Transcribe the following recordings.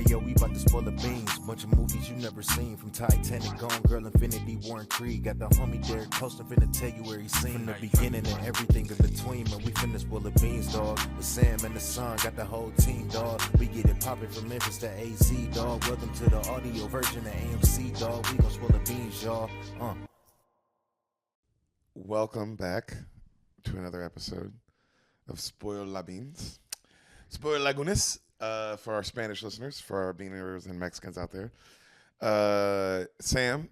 Hey yo, we about to spoil the beans. Bunch of movies you never seen. From Titanic, Gone Girl, Infinity War, and Creed. Got the homie Deric posting, finna tell you where he's seen. From the beginning and everything in between, man, we finna spoil the beans, dog. With Sam and the son, got the whole team, dog. We get it poppin' from Memphis to AZ, dog. Welcome to the audio version of AMC, dog. We gon' spoil the beans, y'all. Welcome back to another episode of Spoil la Beans. Spoil Lagunes. For our Spanish listeners, for our beaners and Mexicans out there. Sam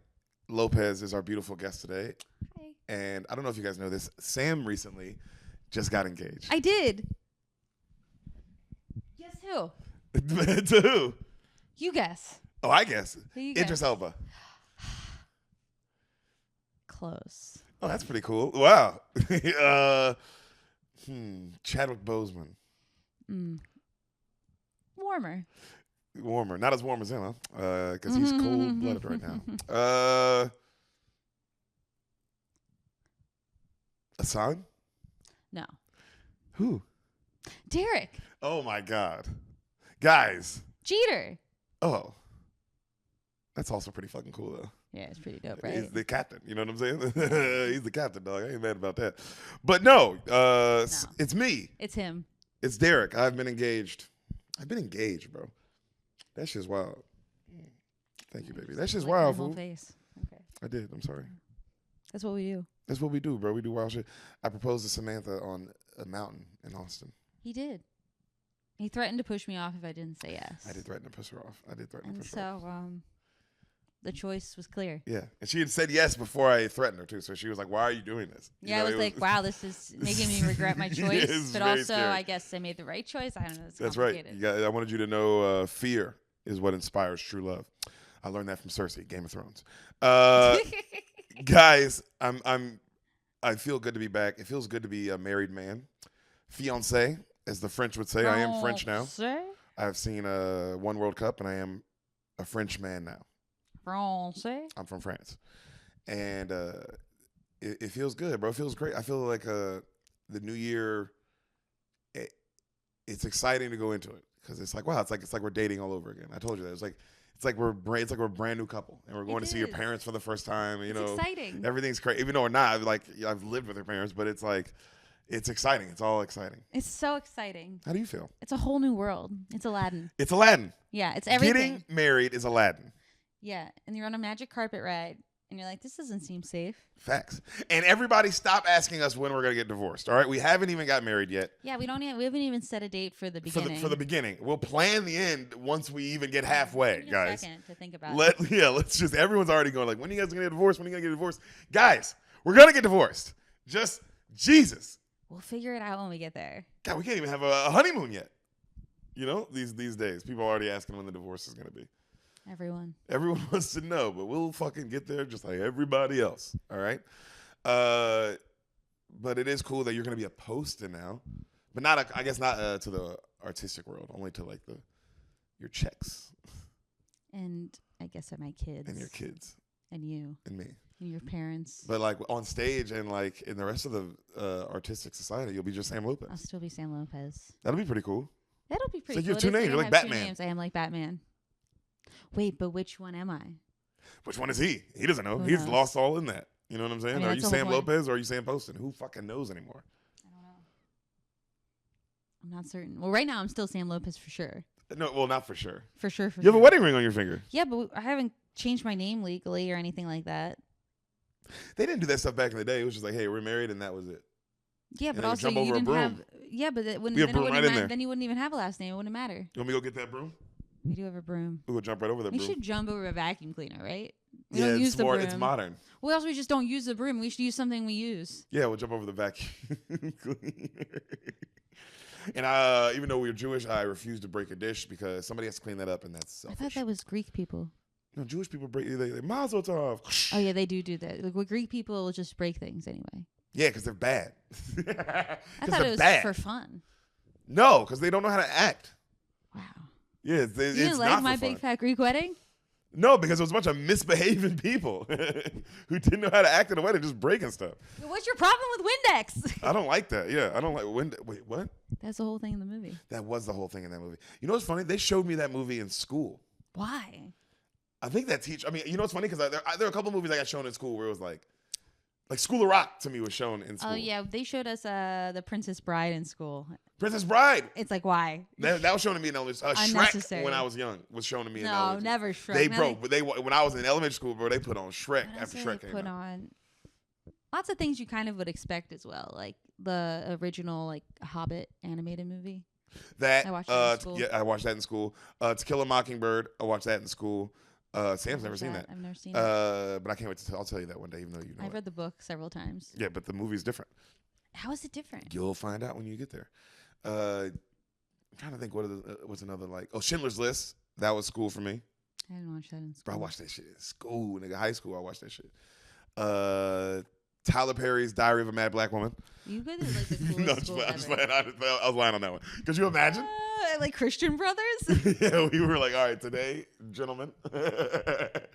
Lopez is our beautiful guest today. Hi. And I don't know if you guys know this. Sam recently just got engaged. I did. Guess who? To who? You guess. Oh, I guess. Who you guess? Idris Elba. Close. Oh, that's pretty cool. Wow. Chadwick Boseman. Warmer. Not as warm as him, huh? Because he's cold-blooded right now. Hassan? No. Who? Deric. Oh, my God. Guys. Jeter. Oh. That's also pretty fucking cool, though. Yeah, it's pretty dope, right? He's the captain. You know what I'm saying? He's the captain, dog. I ain't mad about that. But no, it's me. It's him. It's Deric. I've been engaged, bro. That shit's wild. Thank you, baby. That shit's wild, Whole fool. face. Okay. I did. I'm sorry. That's what we do. That's what we do, bro. We do wild shit. I proposed to Samantha on a mountain in Austin. He did. He threatened to push me off if I didn't say yes. I did threaten to push her off. And so, the choice was clear. Yeah. And she had said yes before I threatened her, too. So she was like, why are you doing this? I was like, wow, this is making me regret my choice. It's but very also, scary. I guess I made the right choice. I don't know. It's That's right. complicated. I wanted you to know fear is what inspires true love. I learned that from Cersei, Game of Thrones. Guys, I feel good to be back. It feels good to be a married man. Fiancé, as the French would say. I am French now. I've seen one World Cup, and I am a French man now. Francais? I'm from France. And it feels good, bro. It feels great. I feel like the new year, it's exciting to go into it. Because it's like, wow, it's like we're dating all over again. I told you that. It's like we're a brand new couple, and we're going to see your parents for the first time. You know, exciting. Everything's crazy. Even though we're not, I've lived with her parents, but it's like, it's exciting. It's all exciting. It's so exciting. How do you feel? It's a whole new world. It's Aladdin. It's Aladdin. Yeah, it's everything. Getting married is Aladdin. Yeah, and you're on a magic carpet ride, and you're like, this doesn't seem safe. Facts. And everybody stop asking us when we're going to get divorced, all right? We haven't even got married yet. Yeah, we haven't even set a date for the beginning. For the beginning. We'll plan the end once we even get halfway, guys. A second to think about it. Let's just, everyone's already going like, when are you guys going to get divorced? When are you going to get divorced? Guys, we're going to get divorced. Just, Jesus. We'll figure it out when we get there. God, we can't even have a honeymoon yet. You know, these days, people are already asking when the divorce is going to be. Everyone wants to know, but we'll fucking get there just like everybody else. All right. But it is cool that you're going to be a poster now, but not, I guess not to the artistic world, only to like your checks. And I guess my kids. And your kids. And you. And me. And your parents. But like on stage and like in the rest of the artistic society, you'll be just Sam Lopez. I'll still be Sam Lopez. That'll be pretty cool. That'll be pretty so cool. You have two names. You're like Batman. Two names. I am like Batman. Wait, but which one am I? Which one is he? He doesn't know. Who He's knows? lost all in that. You know what I'm saying? I mean, are you Sam Lopez or are you Sam Poston? Who fucking knows anymore? I don't know. I'm not certain. Well, right now I'm still Sam Lopez for sure. No, well, not for sure. For sure. You have a wedding ring on your finger. Yeah, but I haven't changed my name legally or anything like that. They didn't do that stuff back in the day. It was just like, hey, we're married and that was it. Yeah, and but then also jump you over a didn't broom. have. Yeah, but then you wouldn't even have a last name. It wouldn't matter. You want me to go get that broom? We do have a broom. We'll jump right over that broom. We should jump over a vacuum cleaner, right? We yeah, don't use the broom. It's modern. Well, else we just don't use the broom. We should use something we use. Yeah, we'll jump over the vacuum cleaner. And even though we're Jewish, I refuse to break a dish because somebody has to clean that up, and that's selfish. I thought that was Greek people. No, Jewish people break. They mazel tov. Oh yeah, they do that. Like, well, Greek people will just break things anyway. Yeah, because they're bad. I thought it was for fun. No, because they don't know how to act. Wow. Yeah, You didn't like my big fat Greek wedding? No, because it was a bunch of misbehaving people who didn't know how to act in a way, just breaking stuff. What's your problem with Windex? I don't like that. Yeah, I don't like Windex. Wait, what? That's the whole thing in the movie. That was the whole thing in that movie. You know what's funny? They showed me that movie in school. Why? I think that I mean, you know what's funny? Because there are a couple movies I got shown in school where it was like School of Rock to me was shown in school. Oh yeah, they showed us The Princess Bride in school. Princess Bride. It's like, why? That was shown to me in elementary. Shrek when I was young was shown to me in elementary. No, never Shrek. When I was in elementary school, bro, they put on Shrek after Shrek came out. On lots of things you kind of would expect as well, like the original like Hobbit animated movie. I watched that in school. Yeah, I watched that in school. To Kill a Mockingbird, I watched that in school. Sam's never seen that. I've never seen it. But I can't wait to I'll tell you that one day, even though you know I've read the book several times. Yeah, but the movie's different. How is it different? You'll find out when you get there. I'm trying to think what's another like. Oh, Schindler's List. That was school for me. I didn't watch that in school. Bro, I watched that shit in school. Nigga, high school, I watched that shit. Tyler Perry's Diary of a Mad Black Woman. You guys are like the coolest No, school I'm just ever. playing. I was lying on that one. Could you imagine? Like Christian Brothers? Yeah, we were like, all right, today, gentlemen. But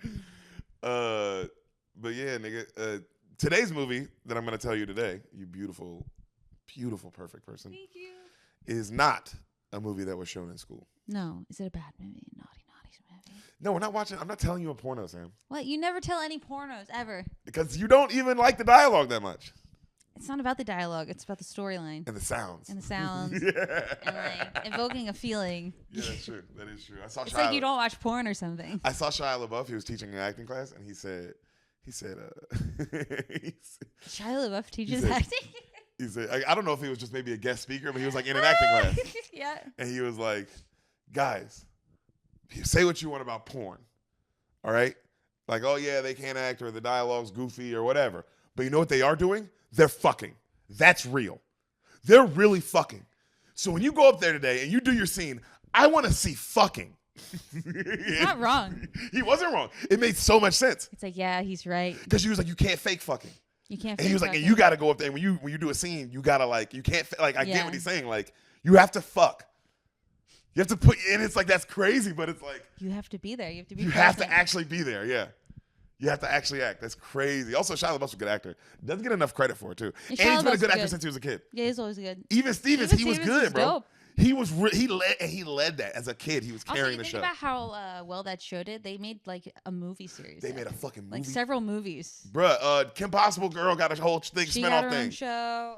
yeah, nigga. Today's movie that I'm going to tell you today, you beautiful, beautiful, perfect person. Thank you. Is not a movie that was shown in school. No. Is it a bad movie? Naughty movie? No, we're not watching. I'm not telling you a porno, Sam. What? You never tell any pornos, ever. Because you don't even like the dialogue that much. It's not about the dialogue. It's about the storyline. And the sounds. Yeah. And like evoking a feeling. Yeah, that's true. That is true. I saw It's like you don't watch porn or something. I saw Shia LaBeouf. He was teaching an acting class, and he said, Shia LaBeouf teaches acting? He said, I don't know if he was just maybe a guest speaker, but he was like in an acting class. Yeah. And he was like, guys, say what you want about porn. All right? Like, oh yeah, they can't act or the dialogue's goofy or whatever. But you know what they are doing? They're fucking. That's real. They're really fucking. So when you go up there today and you do your scene, I want to see fucking. He's not wrong. He wasn't wrong. It made so much sense. It's like, yeah, he's right. Because he was like, you can't fake fucking. You can't. And he was like, and you got to go up there. And when you do a scene, you got to like, you can't like. I get what he's saying. Like, you have to fuck. You have to put. And it's like that's crazy, but it's like you have to be there. You have to be. You have to actually be there. Yeah. You have to actually act. That's crazy. Also, Shia LaBeouf's a good actor. Doesn't get enough credit for it too. And he's been a good actor since he was a kid. Yeah, he's always good. Even Stevens, he was good, bro. Dope. He led that as a kid. He was carrying the show. Think about how well that show did. They made like a movie series. They made a fucking movie. Like several movies. Bruh, Kim Possible girl got a whole thing, she spin-off got her thing. Own show.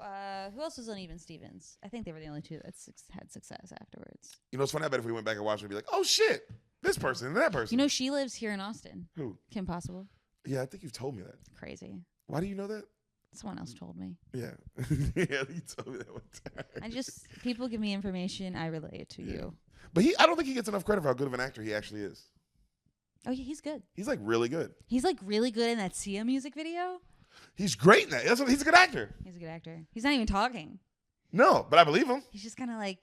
Who else was on Even Stevens? I think they were the only two that had success afterwards. You know, it's funny. I bet if we went back and watched it, we'd be like, oh shit, this person and that person. You know, she lives here in Austin. Who? Kim Possible. Yeah, I think you've told me that. Crazy. Why do you know that? Someone else told me. Yeah. Yeah, you told me that one time. People give me information, I relay it to you. But I don't think he gets enough credit for how good of an actor he actually is. Oh, yeah, he's good. He's like really good. He's like really good in that Sia music video. He's great in that. He's a good actor. He's a good actor. He's not even talking. No, but I believe him. He's just kind of like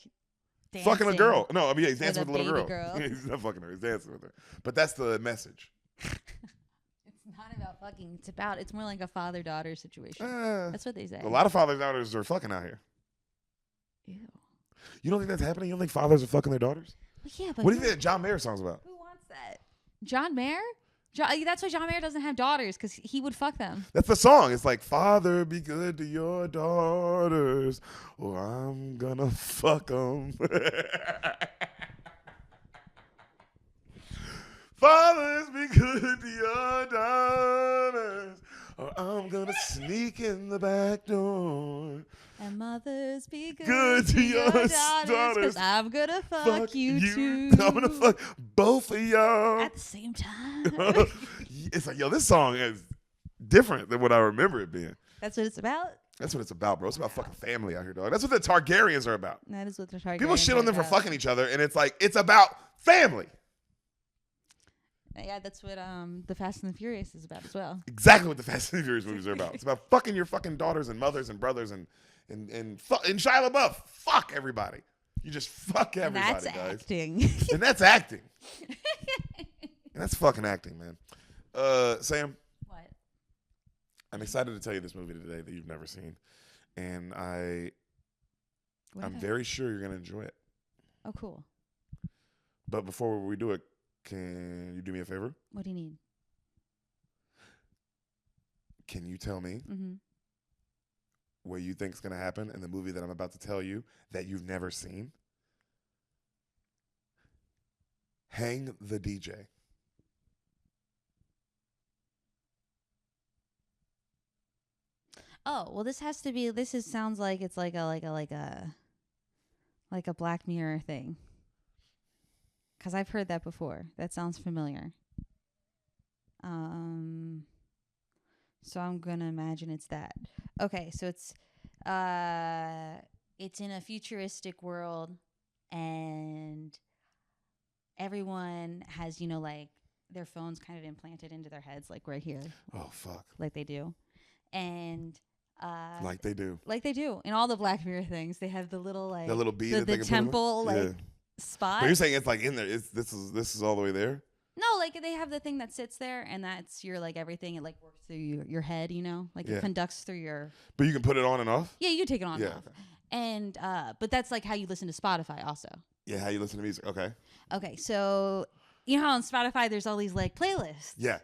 dancing. Fucking a girl. No, I mean, yeah, he's dancing with a little girl. He's not fucking her. He's dancing with her. But that's the message. It's not about fucking. It's more like a father-daughter situation. That's what they say. A lot of fathers daughters are fucking out here. Ew. You don't think that's happening? You don't think fathers are fucking their daughters? Well, yeah, but what do you think that John Mayer song's about? Who wants that? John Mayer? That's why John Mayer doesn't have daughters, because he would fuck them. That's the song. It's like, Father, be good to your daughters, or I'm gonna fuck them. Fathers, be good to your daughters, or I'm gonna sneak in the back door. And mothers, be good to your daughters, because I'm gonna fuck you too. I'm gonna fuck both of y'all at the same time. It's like, yo, this song is different than what I remember it being. That's what it's about? That's what it's about, bro. It's about fucking family out here, dog. That's what the Targaryens are about. That is what the Targaryens People shit on them for fucking each other, and it's like, it's about family. Yeah, that's what the Fast and the Furious is about as well. Exactly what the Fast and the Furious movies are about. It's about fucking your fucking daughters and mothers and brothers and Shia LaBeouf. Fuck everybody. You just fuck everybody, and that's guys. Acting. And that's acting. And that's fucking acting, man. Sam. What? I'm excited to tell you this movie today that you've never seen, and I'm very sure you're gonna enjoy it. Oh, cool. But before we do it, Can you do me a favor? What do you need? Can you tell me what you think is going to happen in the movie that I'm about to tell you that you've never seen? Hang the DJ. Oh, well, this sounds like it's like a Black Mirror thing. 'Cause I've heard that before. That sounds familiar. So I'm gonna imagine it's that. Okay, so it's in a futuristic world, and everyone has, like, their phones kind of implanted into their heads, like right here. Oh, fuck. Like they do. And like they do. In all the Black Mirror things, they have the little, like, the little bead, the temple, like, spot. But you're saying it's like in there. This is all the way there. No, like they have the thing that sits there, and that's your, like, everything. It, like, works through your head, like it conducts through your. But you can put it on and off. Yeah, you take it on and off. And but that's like how you listen to Spotify, also. Yeah, how you listen to music. Okay. Okay, so you know how on Spotify there's all these, like, playlists. Yeah.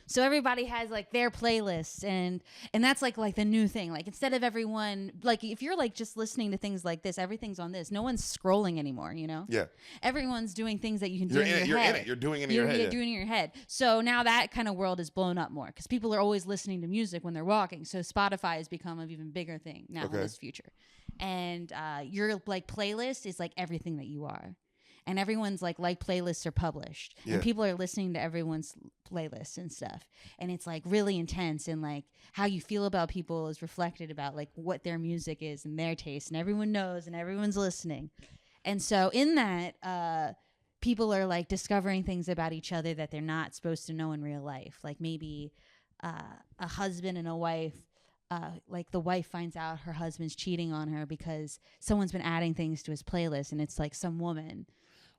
So everybody has, like, their playlists, and that's like the new thing. Like, instead of everyone, like, if you're, like, just listening to things like this, everything's on this. No one's scrolling anymore, Yeah. Everyone's doing things that you can do in your head. You're in it. You're doing it in your head. You're doing it in your head. So now that kind of world is blown up more because people are always listening to music when they're walking. So Spotify has become an even bigger thing now in this future. And your, like, playlist is, like, everything that you are. And everyone's like playlists are published, and people are listening to everyone's playlists and stuff, and it's, like, really intense, and, like, how you feel about people is reflected about, like, what their music is and their taste, and everyone knows and everyone's listening. And so in that, people are, like, discovering things about each other that they're not supposed to know in real life, like maybe a husband and a wife. Like, the wife finds out her husband's cheating on her because someone's been adding things to his playlist, and it's, like, some woman.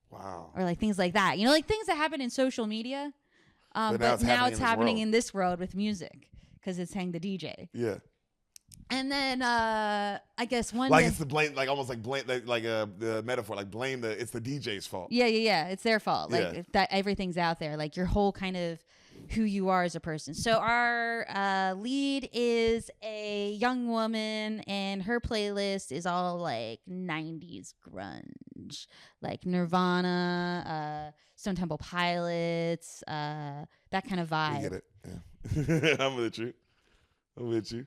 Wow. Or, like, things like that. Like, things that happen in social media. But now it's happening in this world with music because it's Hang the DJ. Yeah. And then I guess one like it's the blame, like almost like blame, like the metaphor, like blame it's the DJ's fault. Yeah. It's their fault. Like that everything's out there. Like your whole kind of who you are as a person. So our lead is a young woman, and her playlist is all, like, 90s grunge, like Nirvana, Stone Temple Pilots, that kind of vibe. I get it. Yeah. I'm with you.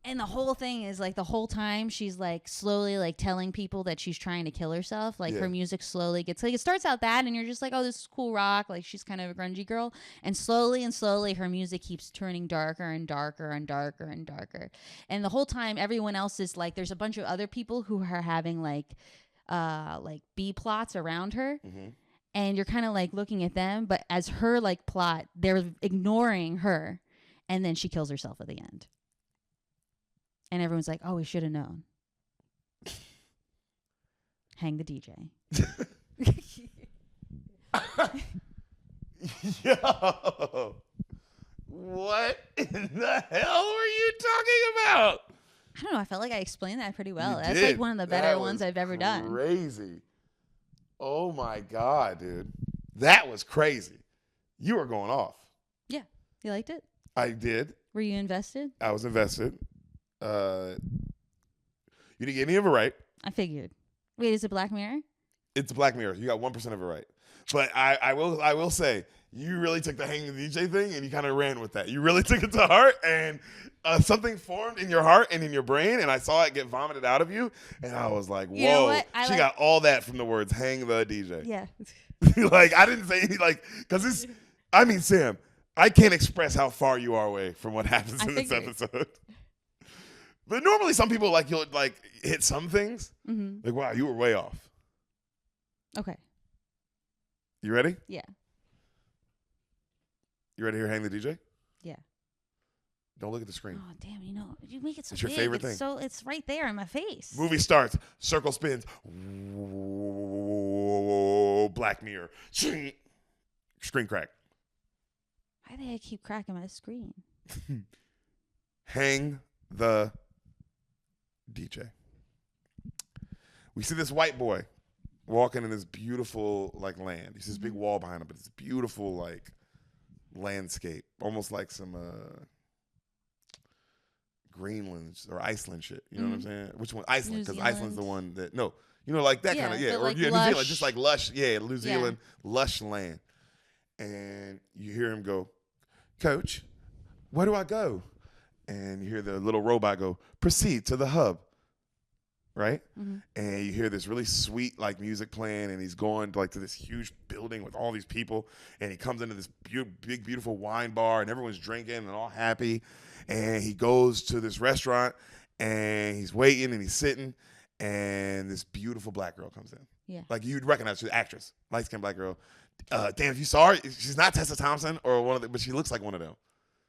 And the whole thing is, like, the whole time she's, like, slowly, like, telling people that she's trying to kill herself. Like, her music slowly gets, like, it starts out that, and you're just like, oh, this is cool rock. Like, she's kind of a grungy girl. And slowly her music keeps turning darker and darker and darker and darker. And the whole time, everyone else is, like, there's a bunch of other people who are having, like B plots around her. Mm-hmm. And you're kind of, like, looking at them. But as her, like, plot, they're ignoring her. And then she kills herself at the end. And everyone's like, oh, we should have known. Hang the DJ. Yo. What in the hell were you talking about? I don't know. I felt like I explained that pretty well. You That's did. Like one of the better ones I've ever done. Crazy. Oh, my God, dude. That was crazy. You were going off. Yeah. You liked it? I did. Were you invested? I was invested. You didn't get any of it right. I figured. Wait, is it Black Mirror? It's Black Mirror. You got 1% of it right. But I will say, you really took the Hang the DJ thing and you kind of ran with that. You really took it to heart, and something formed in your heart and in your brain, and I saw it get vomited out of you, and I was like, whoa. You know what? She got all that from the words Hang the DJ. Yeah. Like, I didn't say, like, because this, I mean, Sam, I can't express how far you are away from what happens in this episode. But normally some people, like, you'll, like, hit some things. Mm-hmm. Like, wow, you were way off. Okay. You ready? Yeah. You ready to hear Hang the DJ? Yeah. Don't look at the screen. Oh, damn, you make it so it's your big. favorite thing. So it's right there in my face. Movie starts. Circle spins. Black Mirror. Screen crack. Why do I keep cracking my screen? Hang the DJ. We see this white boy walking in this beautiful like land. There's this big wall behind him, but it's beautiful like landscape, almost like some Greenland or Iceland shit. You know what I'm saying? Which one? Iceland, because Iceland's the one that like that kind of or like New lush. Zealand, just like lush. Yeah, New Zealand, lush land. And you hear him go, Coach, where do I go? And you hear the little robot go, proceed to the hub. Right? Mm-hmm. And you hear this really sweet like music playing, and he's going like to this huge building with all these people, and he comes into this big beautiful wine bar, and everyone's drinking and all happy, and he goes to this restaurant, and he's waiting and he's sitting, and this beautiful black girl comes in. Yeah. Like you'd recognize she's an actress, light-skinned black girl. Damn, if you saw her, she's not Tessa Thompson or one of the, but she looks like one of them.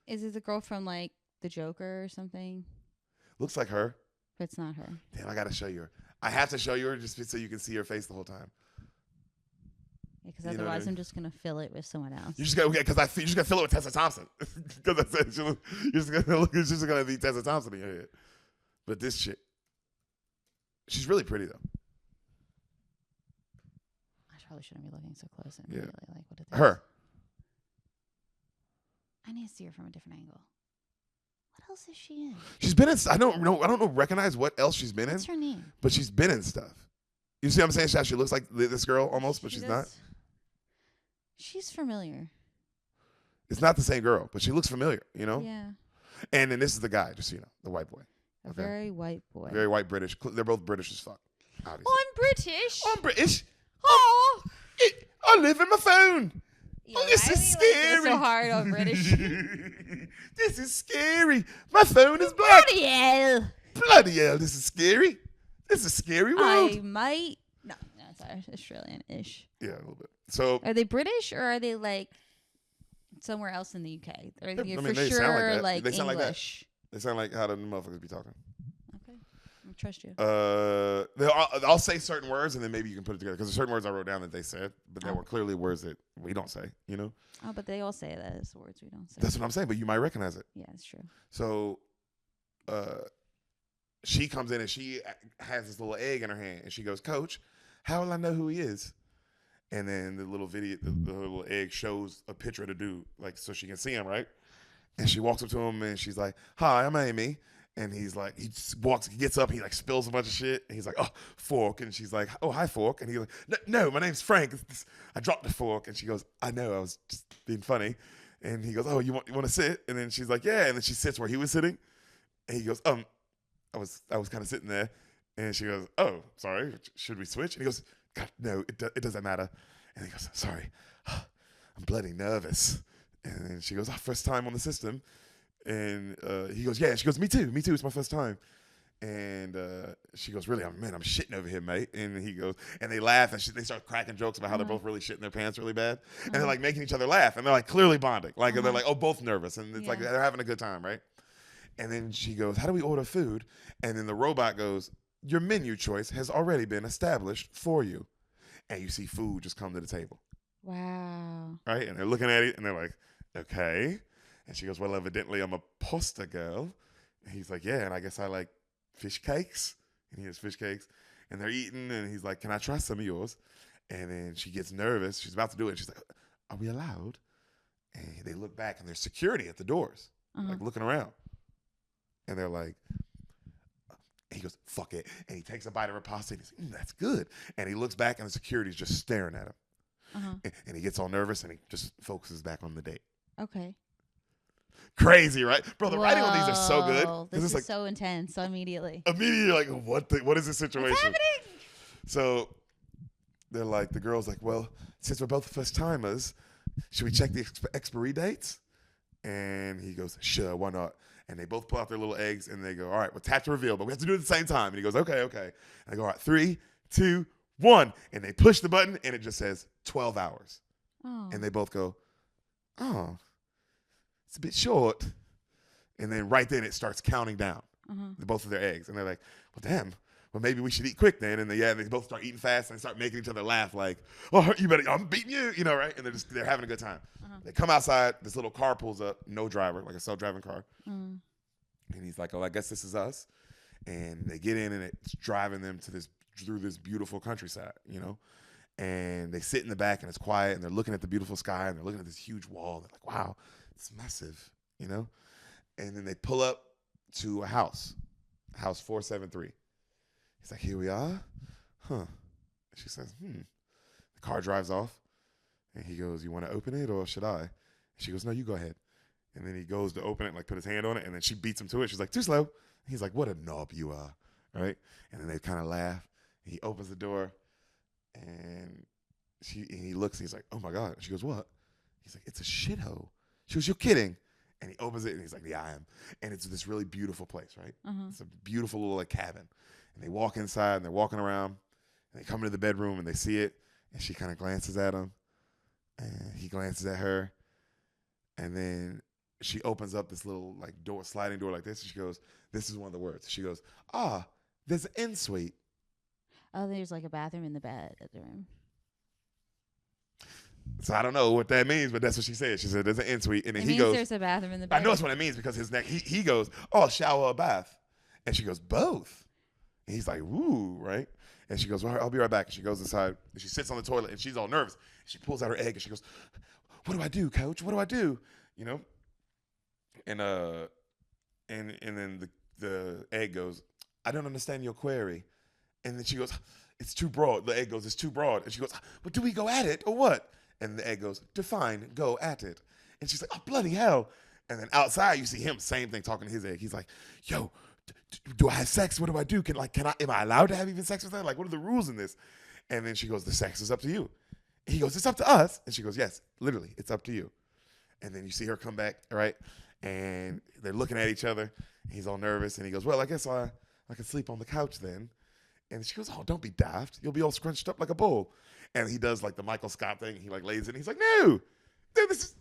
Is it the girl from like The Joker or something? Looks like her. But it's not her. Damn, I gotta show you her. I have to show you her just so you can see her face the whole time. Yeah, because otherwise I'm just gonna fill it with someone else. You just gotta you're just gonna fill it with Tessa Thompson because I said you're just gonna look. It's just gonna be Tessa Thompson in your head. But this chick, she's really pretty though. I probably shouldn't be looking so close. And really like what it is. Her. I need to see her from a different angle. What else is she in? She's been in. I don't know. Recognize what else she's been What's in. her name? But she's been in stuff. You see what I'm saying? She actually looks like this girl almost, but she's not. She's familiar. It's not the same girl, but she looks familiar, you know? Yeah. And then this is the guy, just so you know, the white boy. A very white boy. Very white British. They're both British as fuck, obviously. Oh, I'm British. I'm British. Oh. I live in my phone. Yo, this is scary. So hard on British. This is scary. My phone is black. Bloody hell. Bloody hell, this is scary. This is a scary world. I might. No, sorry. Australian-ish. Yeah, a little bit. So are they British or are they like somewhere else in the UK? Or are they for they sure sound like that. like they sound English? like that. They sound like how the motherfuckers be talking. Okay. I trust you. I'll say certain words and then maybe you can put it together because there's certain words I wrote down that they said, but there were clearly words that we don't say, you know? Oh, but they all say that as words we don't say. That's what I'm saying, but you might recognize it. Yeah, it's true. So she comes in and she has this little egg in her hand and she goes, Coach, how will I know who he is? And then the little video, the little egg shows a picture of the dude, like so she can see him, right? And she walks up to him and she's like, hi, I'm Amy. And he's like, he gets up, he like spills a bunch of shit. And he's like, oh, fork. And she's like, oh, hi, fork. And he's like, no, my name's Frank. I dropped the fork. And she goes, I know, I was just being funny. And he goes, oh, you want to sit? And then she's like, yeah. And then she sits where he was sitting. And he goes, I was kind of sitting there. And she goes, oh, sorry, should we switch? And he goes, God, no, it doesn't matter. And he goes, sorry, I'm bloody nervous. And then she goes, first time on the system. And he goes, yeah. And she goes, me too. It's my first time. And she goes, really? I'm shitting over here, mate. And he goes, and they laugh and they start cracking jokes about how they're both really shitting their pants really bad. And they're like making each other laugh. And they're like clearly bonding. Like they're like, oh, both nervous. And it's like they're having a good time, right? And then she goes, how do we order food? And then the robot goes, your menu choice has already been established for you. And you see food just come to the table. Wow. Right? And they're looking at it and they're like, okay. And she goes, well, evidently I'm a pasta girl. And he's like, yeah, and I guess I like fish cakes. And he has fish cakes. And they're eating and he's like, can I try some of yours? And then she gets nervous. She's about to do it. She's like, are we allowed? And they look back and there's security at the doors, like looking around. And they're like, he goes, fuck it. And he takes a bite of her pasta and he's like, that's good. And he looks back and the security's just staring at him. And he gets all nervous and he just focuses back on the date. Okay. Crazy, right? Bro, the writing on these are so good. This is like, so intense. So immediately, like, what is this situation? What's happening? So they're like, the girl's like, well, since we're both first timers, should we check the expiry dates? And he goes, sure, why not? And they both pull out their little eggs and they go, all right, well, tap to reveal, but we have to do it at the same time. And he goes, okay. And I go, all right, 3, 2, 1. And they push the button and it just says 12 hours. Oh. And they both go, oh, it's a bit short. And then right then it starts counting down, both of their eggs. And they're like, well, damn, well, maybe we should eat quick then. And they both start eating fast and they start making each other laugh like, oh, you better, I'm beating you, you know, right? And they're having a good time. They come outside, this little car pulls up, no driver, like a self-driving car. And he's like, oh, I guess this is us. And they get in and it's driving them to this through this beautiful countryside, you know? And they sit in the back and it's quiet and they're looking at the beautiful sky and they're looking at this huge wall. They're like, wow, it's massive, you know? And then they pull up to a house 473. He's like, here we are. Huh. She says, The car drives off and he goes, you want to open it or should I? And she goes, no, you go ahead. And then he goes to open it, like put his hand on it, and then she beats him to it. She's like, too slow. And he's like, what a knob you are, right? And then they kind of laugh. He opens the door, and he looks, and he's like, oh my God. And she goes, what? He's like, it's a shithole. She goes, you're kidding. And he opens it, and he's like, yeah, I am. And it's this really beautiful place, right? It's a beautiful little like cabin. And they walk inside, and they're walking around, and they come into the bedroom, and they see it, and she kind of glances at him, and he glances at her, and then she opens up this little like door, sliding door like this. And she goes, this is one of the words. She goes, there's an ensuite. Oh, there's like a bathroom in the bed at the room. So I don't know what that means, but that's what she said. She said, there's an ensuite. And then he goes, there's a bathroom in the bed. I know that's what it means because his neck, he goes, shower or bath. And she goes, both. And he's like, woo, right? And she goes, well, I'll be right back. And she goes inside and she sits on the toilet and she's all nervous. She pulls out her egg and she goes, what do I do, coach? What do I do? You know? And then the egg goes, I don't understand your query. And then she goes, it's too broad. The egg goes, it's too broad. And she goes, but do we go at it or what? And the egg goes, define, go at it. And she's like, oh, bloody hell. And then outside you see him, same thing, talking to his egg. He's like, yo, do I have sex? What do I do? Am I allowed to have even sex with her? Like, what are the rules in this? And then she goes, the sex is up to you. He goes, it's up to us. And she goes, yes, literally, it's up to you. And then you see her come back, right? And they're looking at each other. He's all nervous. And he goes, well, I guess I can sleep on the couch then. And she goes, oh, don't be daft. You'll be all scrunched up like a bull. And he does like the Michael Scott thing. He like lays it. And he's like, no, this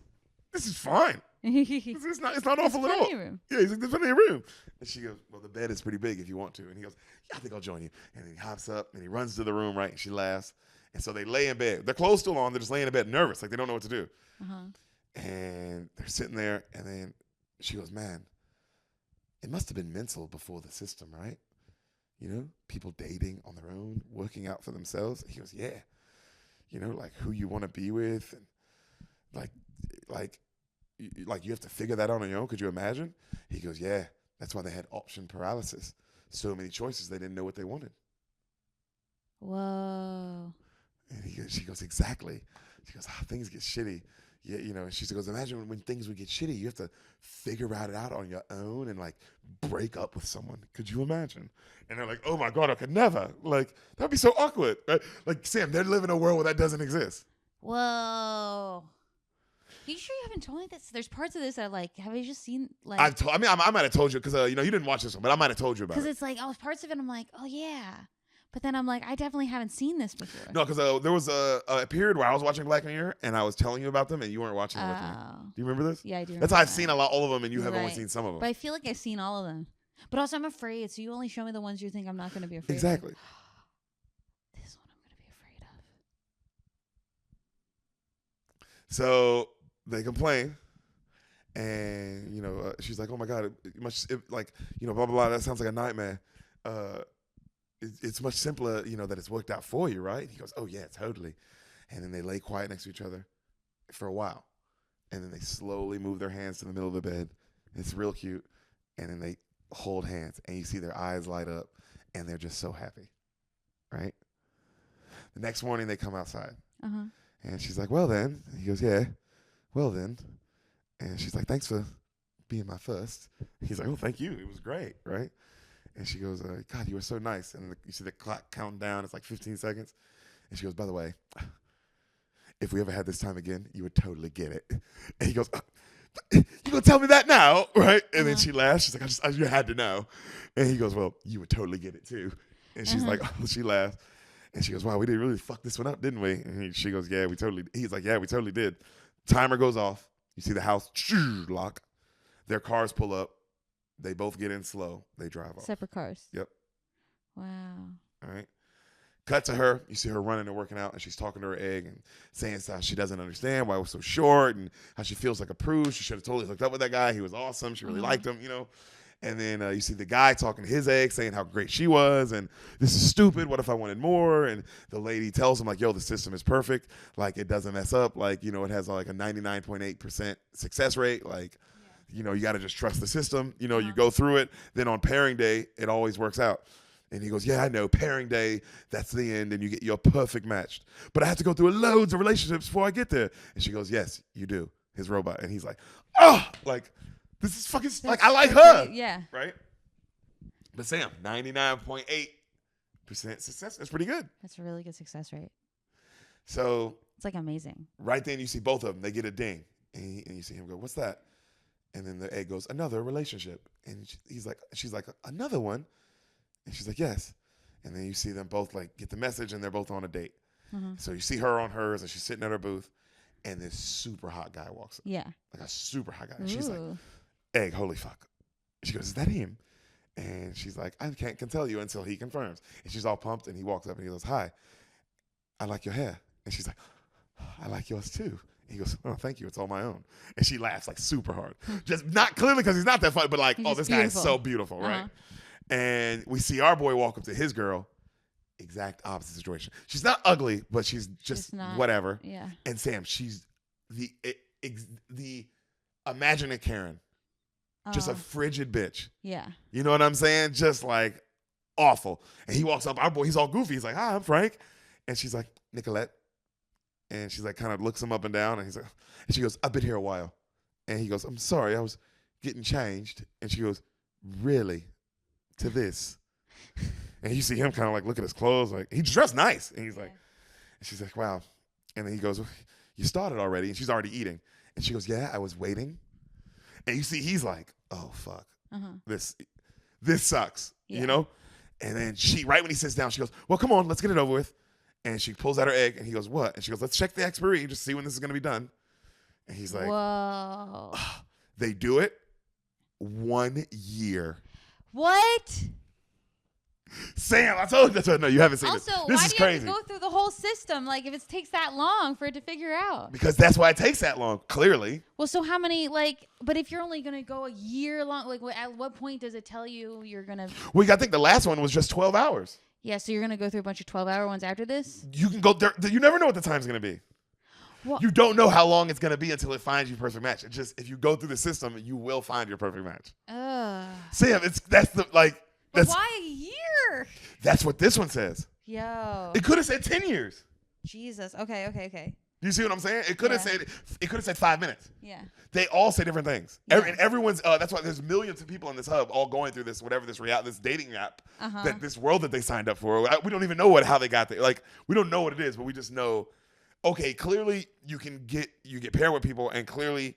is fine. It's not awful at all. Room. Yeah, he's like, there's plenty of room. And she goes, well, the bed is pretty big if you want to. And he goes, yeah, I think I'll join you. And then he hops up and he runs to the room, right? And she laughs. And so they lay in bed. Their clothes still on. They're just laying in bed nervous. Like they don't know what to do. And they're sitting there. And then she goes, man, it must have been mental before the system, right? You know, people dating on their own, working out for themselves. He goes, yeah. You know, like who you want to be with. And like you have to figure that out on your own. Could you imagine? He goes, yeah. That's why they had option paralysis. So many choices. They didn't know what they wanted. Whoa. And she goes, exactly. She goes, things get shitty. Yeah, you know, and she goes, imagine when things would get shitty, you have to figure it out on your own and like break up with someone. Could you imagine? And they're like, oh my God, I could never. Like, that'd be so awkward. Right? Like, Sam, they're living in a world where that doesn't exist. Whoa. You sure you haven't told me this? There's parts of this that like, have you just seen like? I might have told you because you know you didn't watch this one, but I might have told you about it. Because it's like, parts of it, I'm like, oh yeah. But then I'm like, I definitely haven't seen this before. No, because there was a period where I was watching Black Mirror and I was telling you about them and you weren't watching them with me. Do you remember this? Yeah, I do. That's how I've seen all of them and you have only seen some of them. But I feel like I've seen all of them. But also I'm afraid, so you only show me the ones you think I'm not going to be afraid exactly. of. This one I'm going to be afraid of. So they complain. And, you know, she's like, oh my God, like, you know, blah, blah, blah. That sounds like a nightmare. It's much simpler, you know, that it's worked out for you, right? He goes, oh, yeah, totally. And then they lay quiet next to each other for a while. And then they slowly move their hands to the middle of the bed. It's real cute. And then they hold hands. And you see their eyes light up. And they're just so happy, right? The next morning, they come outside. And she's like, well, then. And he goes, yeah, well, then. And she's like, thanks for being my first. He's like, oh, thank you. It was great, right? And she goes, God, you were so nice. And you see the clock counting down. It's like 15 seconds. And she goes, by the way, if we ever had this time again, you would totally get it. And he goes, you going to tell me that now, right? And then she laughs. She's like, you had to know. And he goes, well, you would totally get it too. And she's like, oh, she laughs. And she goes, wow, we didn't really fuck this one up, didn't we? And she goes, yeah, we totally. He's like, yeah, we totally did. Timer goes off. You see the house lock. Their cars pull up. They both get in slow. They drive off. Separate cars. Yep. Wow. All right. Cut to her. You see her running and working out, and she's talking to her egg and saying how she doesn't understand why it was so short and how she feels like a prude. She should have totally hooked up with that guy. He was awesome. She really liked him, you know. And then you see the guy talking to his egg, saying how great she was, and this is stupid. What if I wanted more? And the lady tells him like, "Yo, the system is perfect. Like it doesn't mess up. Like it has like a 99.8% success rate. Like, you got to just trust the system. You go through it. Then on pairing day, it always works out." And he goes, "Yeah, I know. Pairing day, that's the end, and you get your perfect match. But I have to go through loads of relationships before I get there." And she goes, "Yes, you do." His robot, and he's like, "Oh, like." This is fucking, like, I like her. Yeah. Right? But Sam, 99.8% success. That's pretty good. That's a really good success rate. So. It's like amazing. Right then you see both of them. They get a ding. And you see him go, "What's that?" And then the egg goes, "Another relationship." And she's like, "Another one?" And she's like, "Yes." And then you see them both like get the message and they're both on a date. Mm-hmm. So you see her on hers and she's sitting at her booth. And this super hot guy walks in. Yeah. Like a super hot guy. And she's like, "Egg, holy fuck." She goes, "Is that him?" And she's like, "I can tell you until he confirms." And she's all pumped, and he walks up and he goes, "Hi, I like your hair." And she's like, "I like yours too." And he goes, "Oh, thank you. It's all my own." And she laughs like super hard. Just not clearly because he's not that funny, but like, "Oh, this guy is so beautiful," right? And we see our boy walk up to his girl. Exact opposite situation. She's not ugly, but she's just not, whatever. Yeah. And Sam, she's the imagine a Karen. Just a frigid bitch. Yeah. You know what I'm saying? Just like awful. And he walks up, our boy, he's all goofy. He's like, "Hi, I'm Frank." And she's like, "Nicolette." And she's like, kind of looks him up and down. And he's like, and she goes, "I've been here a while." And he goes, "I'm sorry, I was getting changed." And she goes, "Really? To this?" And you see him kind of like look at his clothes. Like, he's dressed nice. And he's like, and she's like, "Wow." And then he goes, "You started already?" And she's already eating. And she goes, "Yeah, I was waiting." And you see he's like, "Oh, fuck. This sucks," And then right when he sits down, she goes, "Well, come on, let's get it over with." And she pulls out her egg, and he goes, "What?" And she goes, "Let's check the expiry, just see when this is going to be done." And he's like, "Whoa." They do it 1 year. What? Sam, I told you. No, you haven't seen this. Also, this why is do you crazy. have to go through the whole system? Like, if it takes that long for it to figure out. Because that's why it takes that long, clearly. Well, so how many, but if you're only going to go a year long, at what point does it tell you you're going to? Well, I think the last one was just 12 hours. Yeah, so you're going to go through a bunch of 12-hour ones after this? You can go there. You never know what the time's going to be. Well, you don't know how long it's going to be until it finds your perfect match. It just, if you go through the system, you will find your perfect match. Sam, But why a year? That's what this one says. Yo. It could have said 10 years. Jesus. Okay. You see what I'm saying? It could have said 5 minutes. Yeah. They all say different things. Yeah. And everyone's that's why there's millions of people in this hub all going through this this dating app, that this world that they signed up for. We don't even know how they got there. Like, we don't know what it is, but we just know, okay, clearly you get paired with people, and clearly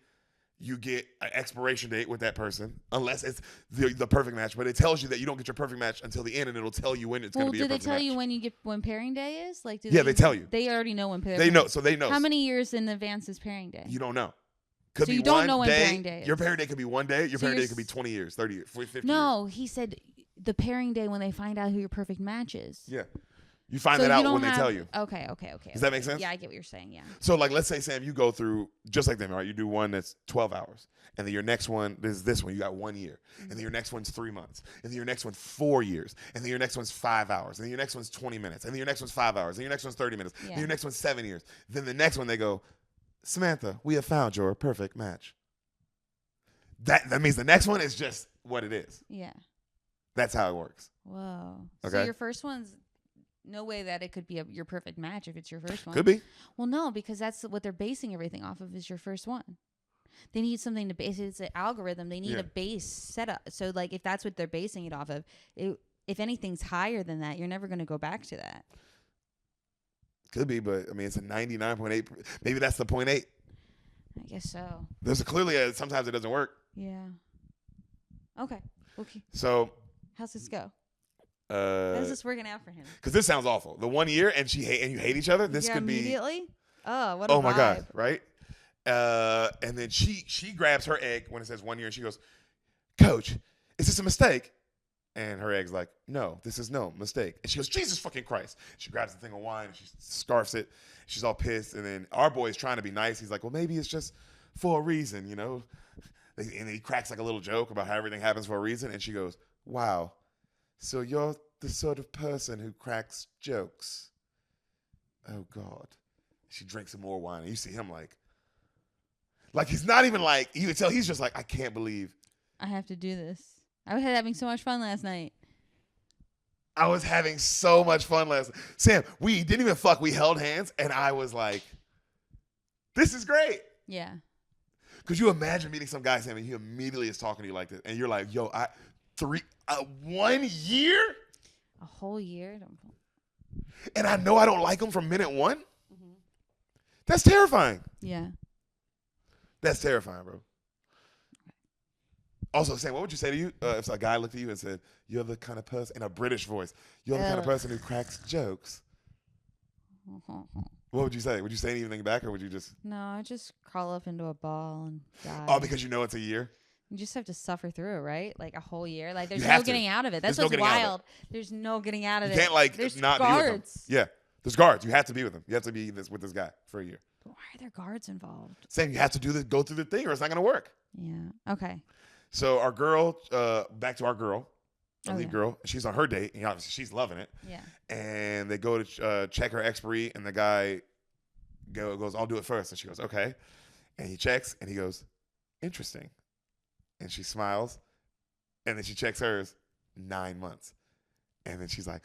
you get an expiration date with that person, unless it's the perfect match. But it tells you that you don't get your perfect match until the end, and it'll tell you when it's going to be your perfect match. Do they tell you when pairing day is? Like, they tell you. They already know when pairing day is. They know. How many years in advance is pairing day? You don't know. So you don't know when pairing day is. Your pairing day could be 1 day. Your pairing day could be 20 years, 30 years, 50 years. No, he said the pairing day when they find out who your perfect match is. Yeah. You find that out when they tell you. Okay. Does that make sense? Yeah, I get what you're saying, yeah. So, like, let's say, Sam, you go through, just like them, right? You do one that's 12 hours. And then your next one is this one. You got 1 year. And then your next one's 3 months. And then your next one's 4 years. And then your next one's 5 hours. And then your next one's 20 minutes. And then your next one's 5 hours. And your next one's 30 minutes. Yeah. And your next one's 7 years. Then the next one, they go, "Samantha, we have found your perfect match." That means the next one is just what it is. Yeah. That's how it works. Whoa. Okay. So your first one's no way that it could be your perfect match if it's your first one. Could be. Well, no, because that's what they're basing everything off of, is your first one. They need something to base it. It's an algorithm. They need a base setup. So, like, if that's what they're basing it off of, if anything's higher than that, you're never going to go back to that. Could be, but, I mean, it's a 99.8. Maybe that's the 0.8. I guess so. There's sometimes it doesn't work. Yeah. Okay. So. How's this go? How's this working out for him? Because this sounds awful. The 1 year and you hate each other. This could be immediately. Oh, what a vibe. My God, right? And then she grabs her egg when it says 1 year, and she goes, "Coach, is this a mistake?" And her egg's like, "No, this is no mistake." And she goes, "Jesus fucking Christ!" She grabs the thing of wine and she scarfs it. She's all pissed. And then our boy is trying to be nice. He's like, "Well, maybe it's just for a reason, And he cracks like a little joke about how everything happens for a reason. And she goes, wow, so you're the sort of person who cracks jokes. Oh, God. She drinks some more wine. And you see him like he's not even like, you can tell he's just like, I can't believe I have to do this. I was having so much fun last night. I was having so much fun last night. Sam, we didn't even fuck. We held hands, and I was like, this is great. Yeah. Could you imagine meeting some guy, Sam, and he immediately is talking to you like this, and you're like, yo, 1 year? A whole year? And I know I don't like him from minute one? Mm-hmm. That's terrifying. Yeah. That's terrifying, bro. Also, Sam, what would you say to you if a guy looked at you and said, you're the kind of person, in a British voice, you're the kind of person who cracks jokes? What would you say? Would you say anything back, or would you just... No, I just crawl up into a ball and die. Oh, because you know it's a year? You just have to suffer through it, right? Like a whole year. Like there's no getting out of it. That's what's wild. There's no getting out of it. You can't like there's not guards. be with him. Yeah, there's guards. You have to be with him. You have to be with this guy for a year. But why are there guards involved? Saying you have to go through the thing, or it's not going to work. Yeah. Okay. So our girl, back to our girl, our lead girl. She's on her date, and obviously she's loving it. Yeah. And they go to check her expiry, and the guy goes, I'll do it first. And she goes, okay. And he checks, and he goes, interesting. And she smiles, and then she checks hers, 9 months. And then she's like,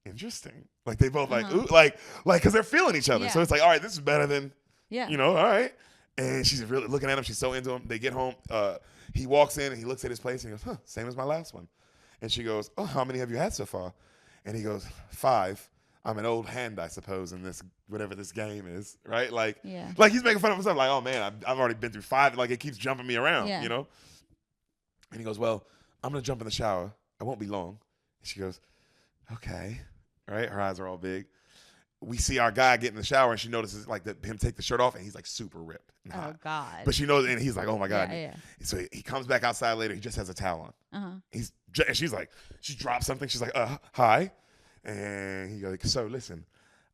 interesting. Like they both like, ooh, like, because they're feeling each other. Yeah. So it's like, all right, this is better than, all right. And she's really looking at him. She's so into him. They get home. He walks in and he looks at his place and he goes, same as my last one. And she goes, oh, how many have you had so far? And he goes, 5. I'm an old hand, I suppose, in this, whatever this game is, right? Like, like he's making fun of himself. Like, oh man, I've already been through 5. Like it keeps jumping me around, you know? And he goes, well, I'm going to jump in the shower. I won't be long. And she goes, okay. Right? Her eyes are all big. We see our guy get in the shower, and she notices like him take the shirt off, and he's like super ripped. And hot. God! But she knows, and he's like, "Oh my God!" Yeah. So he comes back outside later. He just has a towel on. And she's like, she drops something. She's like, "Hi," and he goes, "So listen,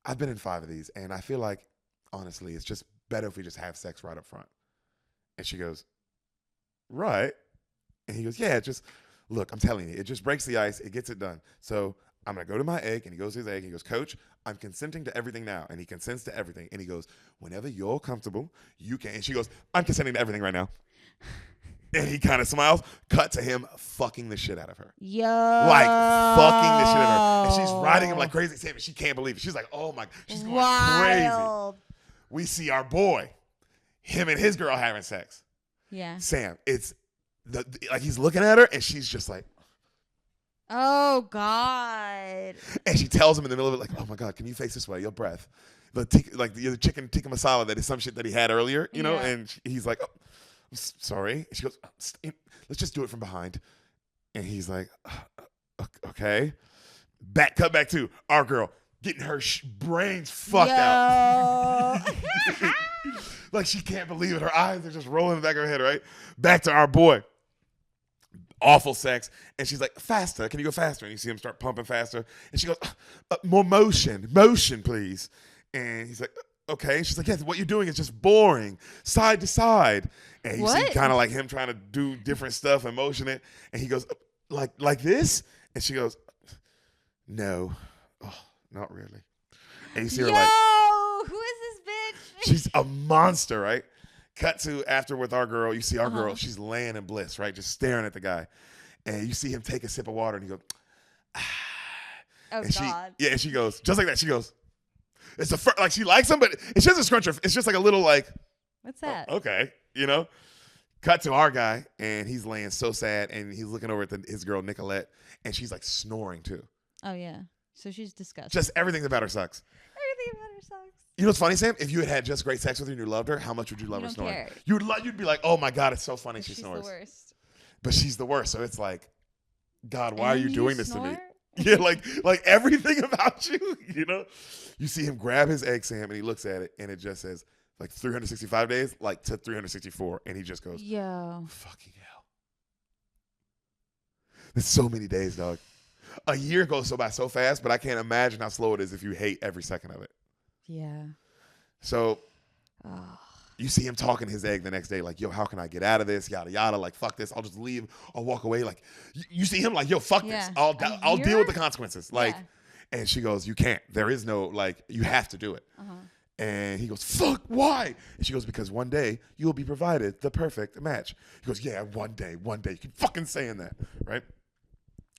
I've been in 5 of these, and I feel like honestly, it's just better if we just have sex right up front." And she goes, "Right," and he goes, "Yeah, just look, I'm telling you, it just breaks the ice. It gets it done. So." I'm going to go to my egg, and he goes to his egg, and he goes, Coach, I'm consenting to everything now. And he consents to everything. And he goes, whenever you're comfortable, you can. And she goes, I'm consenting to everything right now. And he kind of smiles. Cut to him fucking the shit out of her. Yo. Like, fucking the shit out of her. And she's riding him like crazy. Sam, she can't believe it. She's like, oh, my. She's going crazy. We see our boy, him and his girl having sex. Yeah. Sam, it's, like, he's looking at her, and she's just like, oh, God. And she tells him in the middle of it, like, oh, my God, can you face this way? Your breath. Like the chicken tikka masala that is some shit that he had earlier, you know? And he's like, oh, I'm sorry. And she goes, let's just do it from behind. And he's like, okay. Cut back to our girl getting her brains fucked out. Like, she can't believe it. Her eyes are just rolling in the back of her head, right? Back to our boy. Awful sex. And she's like, faster. Can you go faster? And you see him start pumping faster. And she goes, more motion, please. And he's like, okay. And she's like, yeah, what you're doing is just boring, side to side. And you see kind of like him trying to do different stuff and motion it. And he goes, like this? And she goes, no, not really. And you see her like, who is this bitch? She's a monster, right? Cut to after with our girl. You see our girl. She's laying in bliss, right? Just staring at the guy. And you see him take a sip of water, and he goes, ah. Oh, and God. And she goes, just like that. She goes, it's the first, like she likes him, but she doesn't scrunch her. It's just like a little like, what's that? Oh, okay, you know? Cut to our guy, and he's laying so sad, and he's looking over at his girl, Nicolette, and she's like snoring too. Oh, yeah. So she's disgusting. Just everything about her sucks. Everything about her sucks. You know what's funny, Sam? If you had just great sex with her and you loved her, how much would you love her snoring? You'd be like, oh my God, it's so funny she snores. She's the worst. But she's the worst. So it's like, God, why are you doing this to me? Yeah, like everything about you, you know? You see him grab his egg, Sam, and he looks at it, and it just says, like 365 days, like to 364. And he just goes, yo. Fucking hell. There's so many days, dog. A year goes by so fast, but I can't imagine how slow it is if you hate every second of it. Yeah. So you see him talking his egg the next day, like, yo, how can I get out of this? Yada, yada. Like, fuck this. I'll just leave. I'll walk away. Like, you see him like, yo, fuck this. I'll deal with the consequences. Like, and she goes, you can't. There is no, like, you have to do it. And he goes, fuck, why? And she goes, because one day you will be provided the perfect match. He goes, yeah, one day. You keep fucking saying that, right?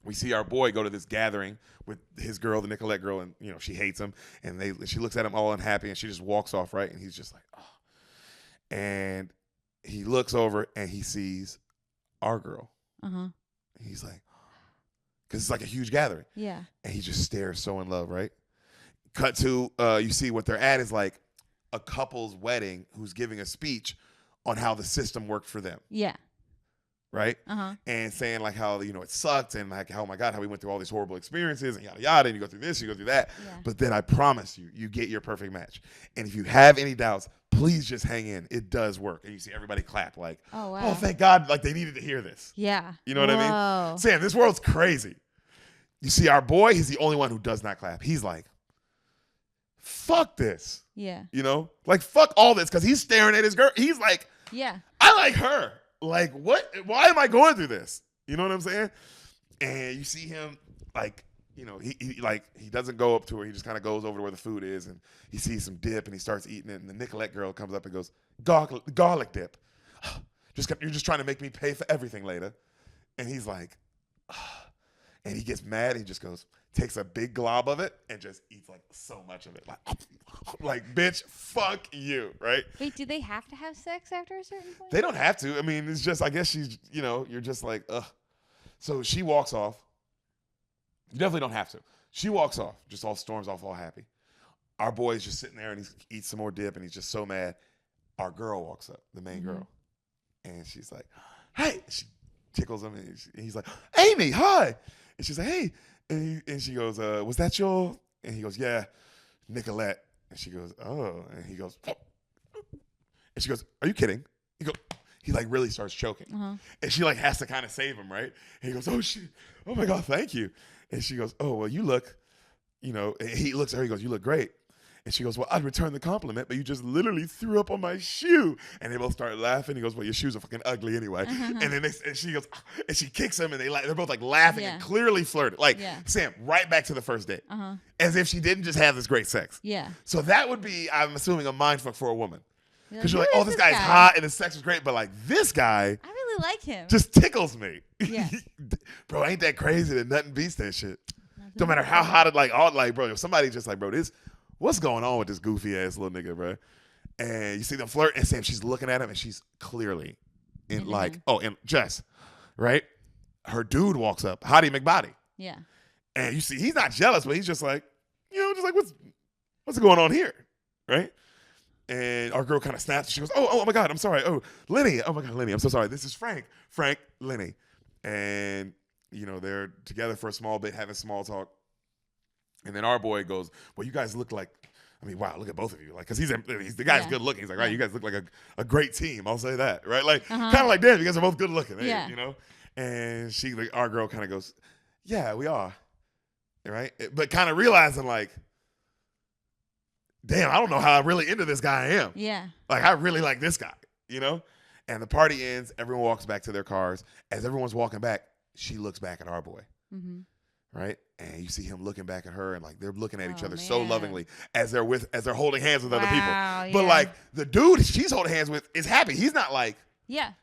We see our boy go to this gathering with his girl, the Nicolette girl, and, you know, she hates him. And she looks at him all unhappy, and she just walks off, right? And he's just like, oh. And he looks over, and he sees our girl. He's like, because it's like a huge gathering. Yeah. And he just stares so in love, right? Cut to, you see what they're at is like a couple's wedding who's giving a speech on how the system worked for them. Yeah. Right? And saying like how, you know, it sucked and like, oh my God, how we went through all these horrible experiences and yada, yada. And you go through this, you go through that. Yeah. But then I promise you, you get your perfect match. And if you have any doubts, please just hang in. It does work. And you see everybody clap like, oh, wow. Oh, thank God. Like they needed to hear this. Yeah. You know what I mean? Sam, this world's crazy. You see our boy, he's the only one who does not clap. He's like, fuck this. Yeah. You know? Like, fuck all this. Because he's staring at his girl. He's like, yeah, I like her. Like, what? Why am I going through this? You know what I'm saying? And you see him, like, you know, he doesn't go up to her. He just kind of goes over to where the food is, and he sees some dip, and he starts eating it. And the Nicolette girl comes up and goes, garlic dip. You're just trying to make me pay for everything later. And he's like, and he gets mad. He just goes, takes a big glob of it and just eats like so much of it. Like bitch, fuck you, right? Wait, do they have to have sex after a certain point? They don't have to. I mean, it's just, I guess she's, you know, you're just like, ugh. So she walks off. You definitely don't have to. She walks off, just all storms off, all happy. Our boy's just sitting there and he eats some more dip and he's just so mad. Our girl walks up, the main girl. And she's like, hey, she tickles him and he's like, Amy, hi. And she's like, hey. And she goes, was that your? And he goes, yeah, Nicolette. And she goes, oh. And he goes, oh. And she goes, are you kidding? He like really starts choking. And she like has to kind of save him, right? And he goes, oh shit, oh my God, thank you. And she goes, oh, well, you look, you know, and he looks at her, he goes, you look great. And she goes, well, I'd return the compliment, but you just literally threw up on my shoe. And they both start laughing. He goes, well, your shoes are fucking ugly anyway. And then and she goes, and she kicks him, and they're both like laughing and clearly flirting. Like, Sam, right back to the first date. As if she didn't just have this great sex. Yeah. So that would be, I'm assuming, a mindfuck for a woman. Because you're like, oh, this guy's hot, and the sex was great, but like, this guy. I really like him. Just tickles me. Yeah. Bro, ain't that crazy that nothing beats that shit. No matter how hot it, like, all, like, bro, if somebody just like, bro, what's going on with this goofy ass little nigga, bro? And you see them flirt, and Sam, she's looking at him, and she's clearly in like, and Jess, right? Her dude walks up, Hottie McBody. Yeah. And you see, he's not jealous, but he's just like, you know, just like, what's going on here, right? And our girl kind of snaps. She goes, oh my God, I'm sorry. Oh, Lenny. Oh my God, Lenny, I'm so sorry. This is Frank, Lenny. And, you know, they're together for a small bit, having small talk. And then our boy goes, well, you guys look like, I mean, wow, look at both of you. Like, because he's the guy's good looking. He's like, right, you guys look like a great team. I'll say that, right? Like, kind of like, damn, you guys are both good looking, you know? And our girl kind of goes, yeah, we are, right? But kind of realizing like, damn, I don't know how really into this guy I am. Yeah. Like, I really like this guy, you know? And the party ends. Everyone walks back to their cars. As everyone's walking back, she looks back at our boy. Right? And you see him looking back at her, and like they're looking at each other so lovingly as they're holding hands with other people. But like the dude she's holding hands with is happy. He's not like,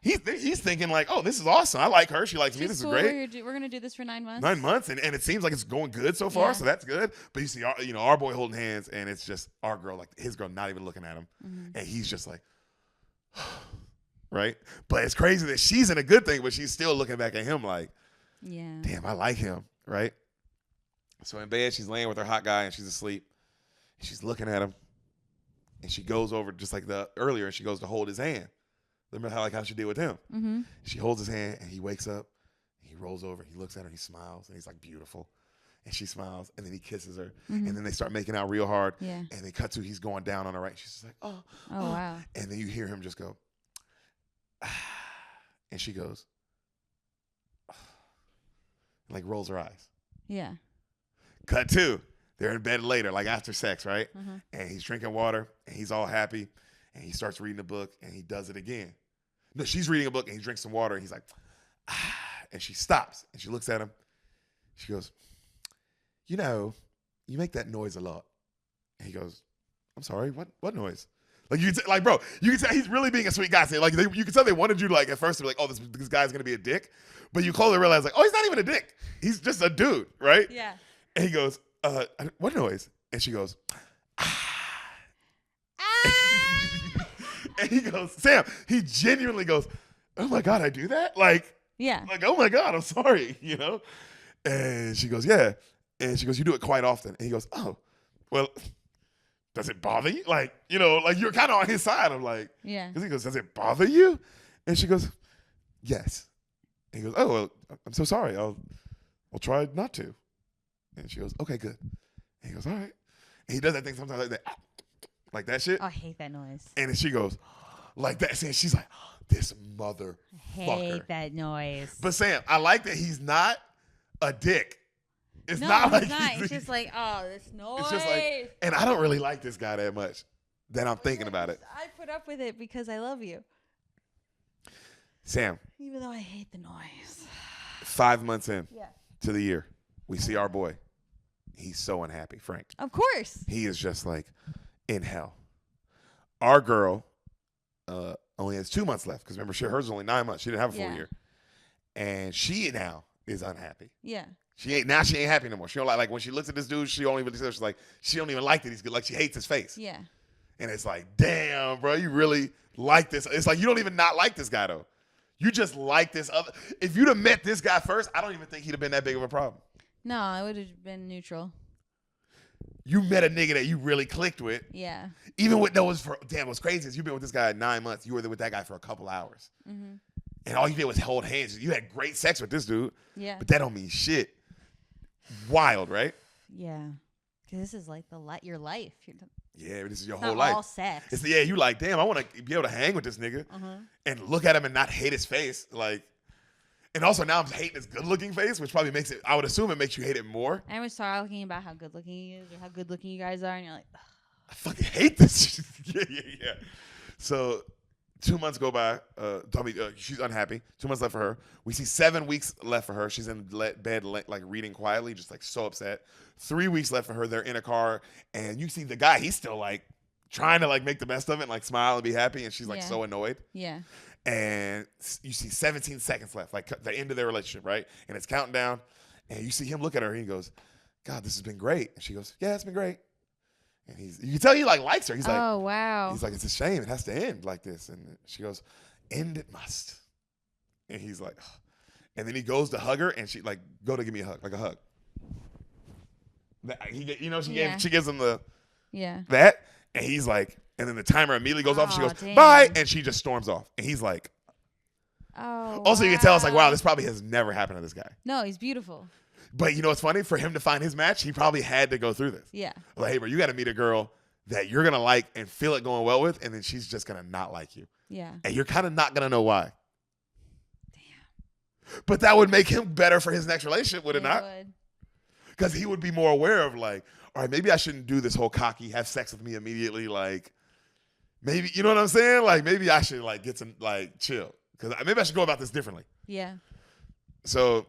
he's thinking like, oh, this is awesome. I like her. She likes me. This is great. We're gonna do this for 9 months. 9 months, and it seems like it's going good so far. So that's good. But you see, our boy holding hands, and it's just our girl, like his girl, not even looking at him, and he's just like, right. But it's crazy that she's in a good thing, but she's still looking back at him like, damn, I like him, right? So in bed, she's laying with her hot guy, and she's asleep. She's looking at him, and she goes over just like earlier, and she goes to hold his hand. Remember how she did with him? She holds his hand, and he wakes up. He rolls over. He looks at her. He smiles, and he's like, beautiful. And she smiles, and then he kisses her, and then they start making out real hard. Yeah. And they cut to he's going down on her right. She's just like, oh, wow. And then you hear him just go, and she goes, like rolls her eyes. Yeah. Cut to, they're in bed later, like after sex, right? And he's drinking water, and he's all happy. And he starts reading the book, and he does it again. No, she's reading a book, and he drinks some water, and he's like, ah. And she stops, and she looks at him. She goes, you know, you make that noise a lot. And he goes, I'm sorry, what noise? Like, bro, you can tell he's really being a sweet guy. So, like, you can tell they wanted you to, like, at first to be like, oh, this guy's gonna be a dick. But you closely realize, like, oh, he's not even a dick. He's just a dude, right? Yeah. And he goes, what noise? And she goes, and he goes, Sam, he genuinely goes, oh my God, I do that? Like, oh my God, I'm sorry, you know? And she goes, yeah. And she goes, you do it quite often. And he goes, oh, well, does it bother you? Like, you know, like you're kind of on his side. I'm like, yeah. Because he goes, does it bother you? And she goes, yes. And he goes, oh, well, I'm so sorry. I'll try not to. And she goes, okay, good. And he goes, all right. And he does that thing sometimes like that shit. Oh, I hate that noise. And then she goes, like that. And she's like, this motherfucker. I hate that noise. But Sam, I like that he's not a dick. It's no, not like not. It's just like, oh, this noise. It's just like, and I don't really like this guy that much. That I'm thinking about it. I put up with it because I love you. Sam. Even though I hate the noise. 5 months in to the year, we see our boy. He's so unhappy, Frank. Of course. He is just like in hell. Our girl only has 2 months left because remember, hers was only 9 months. She didn't have a full year, and she now is unhappy. Yeah. She ain't happy no more. She don't like when she looks at this dude. She only really says she's like she don't even like that he's good. Like she hates his face. Yeah. And it's like, damn, bro, you really like this. It's like you don't even not like this guy though. You just like this other. If you'd have met this guy first, I don't even think he'd have been that big of a problem. No, it would have been neutral. You met a nigga that you really clicked with. Yeah. Even with those what's crazy is you've been with this guy 9 months. You were with that guy for a couple hours. Mm-hmm. And all you did was hold hands. You had great sex with this dude. Yeah. But that don't mean shit. Wild, right? Yeah. Because this is like your life. Yeah, this is your whole life. All sex. It's you like, damn, I want to be able to hang with this nigga and look at him and not hate his face. Like, and also now I'm hating his good looking face, which probably makes it, I would assume it makes you hate it more. I was talking about how good looking he is or how good looking you guys are, and you're like, ugh. I fucking hate this. Yeah. So 2 months go by. She's unhappy. 2 months left for her. We see 7 weeks left for her. She's in bed, like reading quietly, just like so upset. 3 weeks left for her. They're in a car, and you see the guy. He's still like trying to like make the best of it, and, like smile and be happy, and she's like so annoyed. Yeah. And you see 17 seconds left, like the end of their relationship, right? And it's counting down, and you see him look at her, and he goes, "God, this has been great." And she goes, "Yeah, it's been great." And you can tell he like likes her. He's like, oh wow. He's like, it's a shame. It has to end like this. And she goes, end it must. And he's like, ugh. And then he goes to hug her, and she like, go to give me a hug, like a hug. She gives him that, and he's like, and then the timer immediately goes off. And she goes, damn. Bye, and she just storms off. And he's like, oh. Also, you can tell it's like, wow, this probably has never happened to this guy. No, he's beautiful. But you know what's funny? For him to find his match, he probably had to go through this. Yeah. Like, hey, bro, you got to meet a girl that you're going to like and feel it going well with, and then she's just going to not like you. Yeah. And you're kind of not going to know why. Damn. But that would make him better for his next relationship, would it not? It would. Because he would be more aware of like, all right, maybe I shouldn't do this whole cocky, have sex with me immediately. Like, maybe, you know what I'm saying? Like, maybe I should like get some, like, chill. Because maybe I should go about this differently. Yeah. So...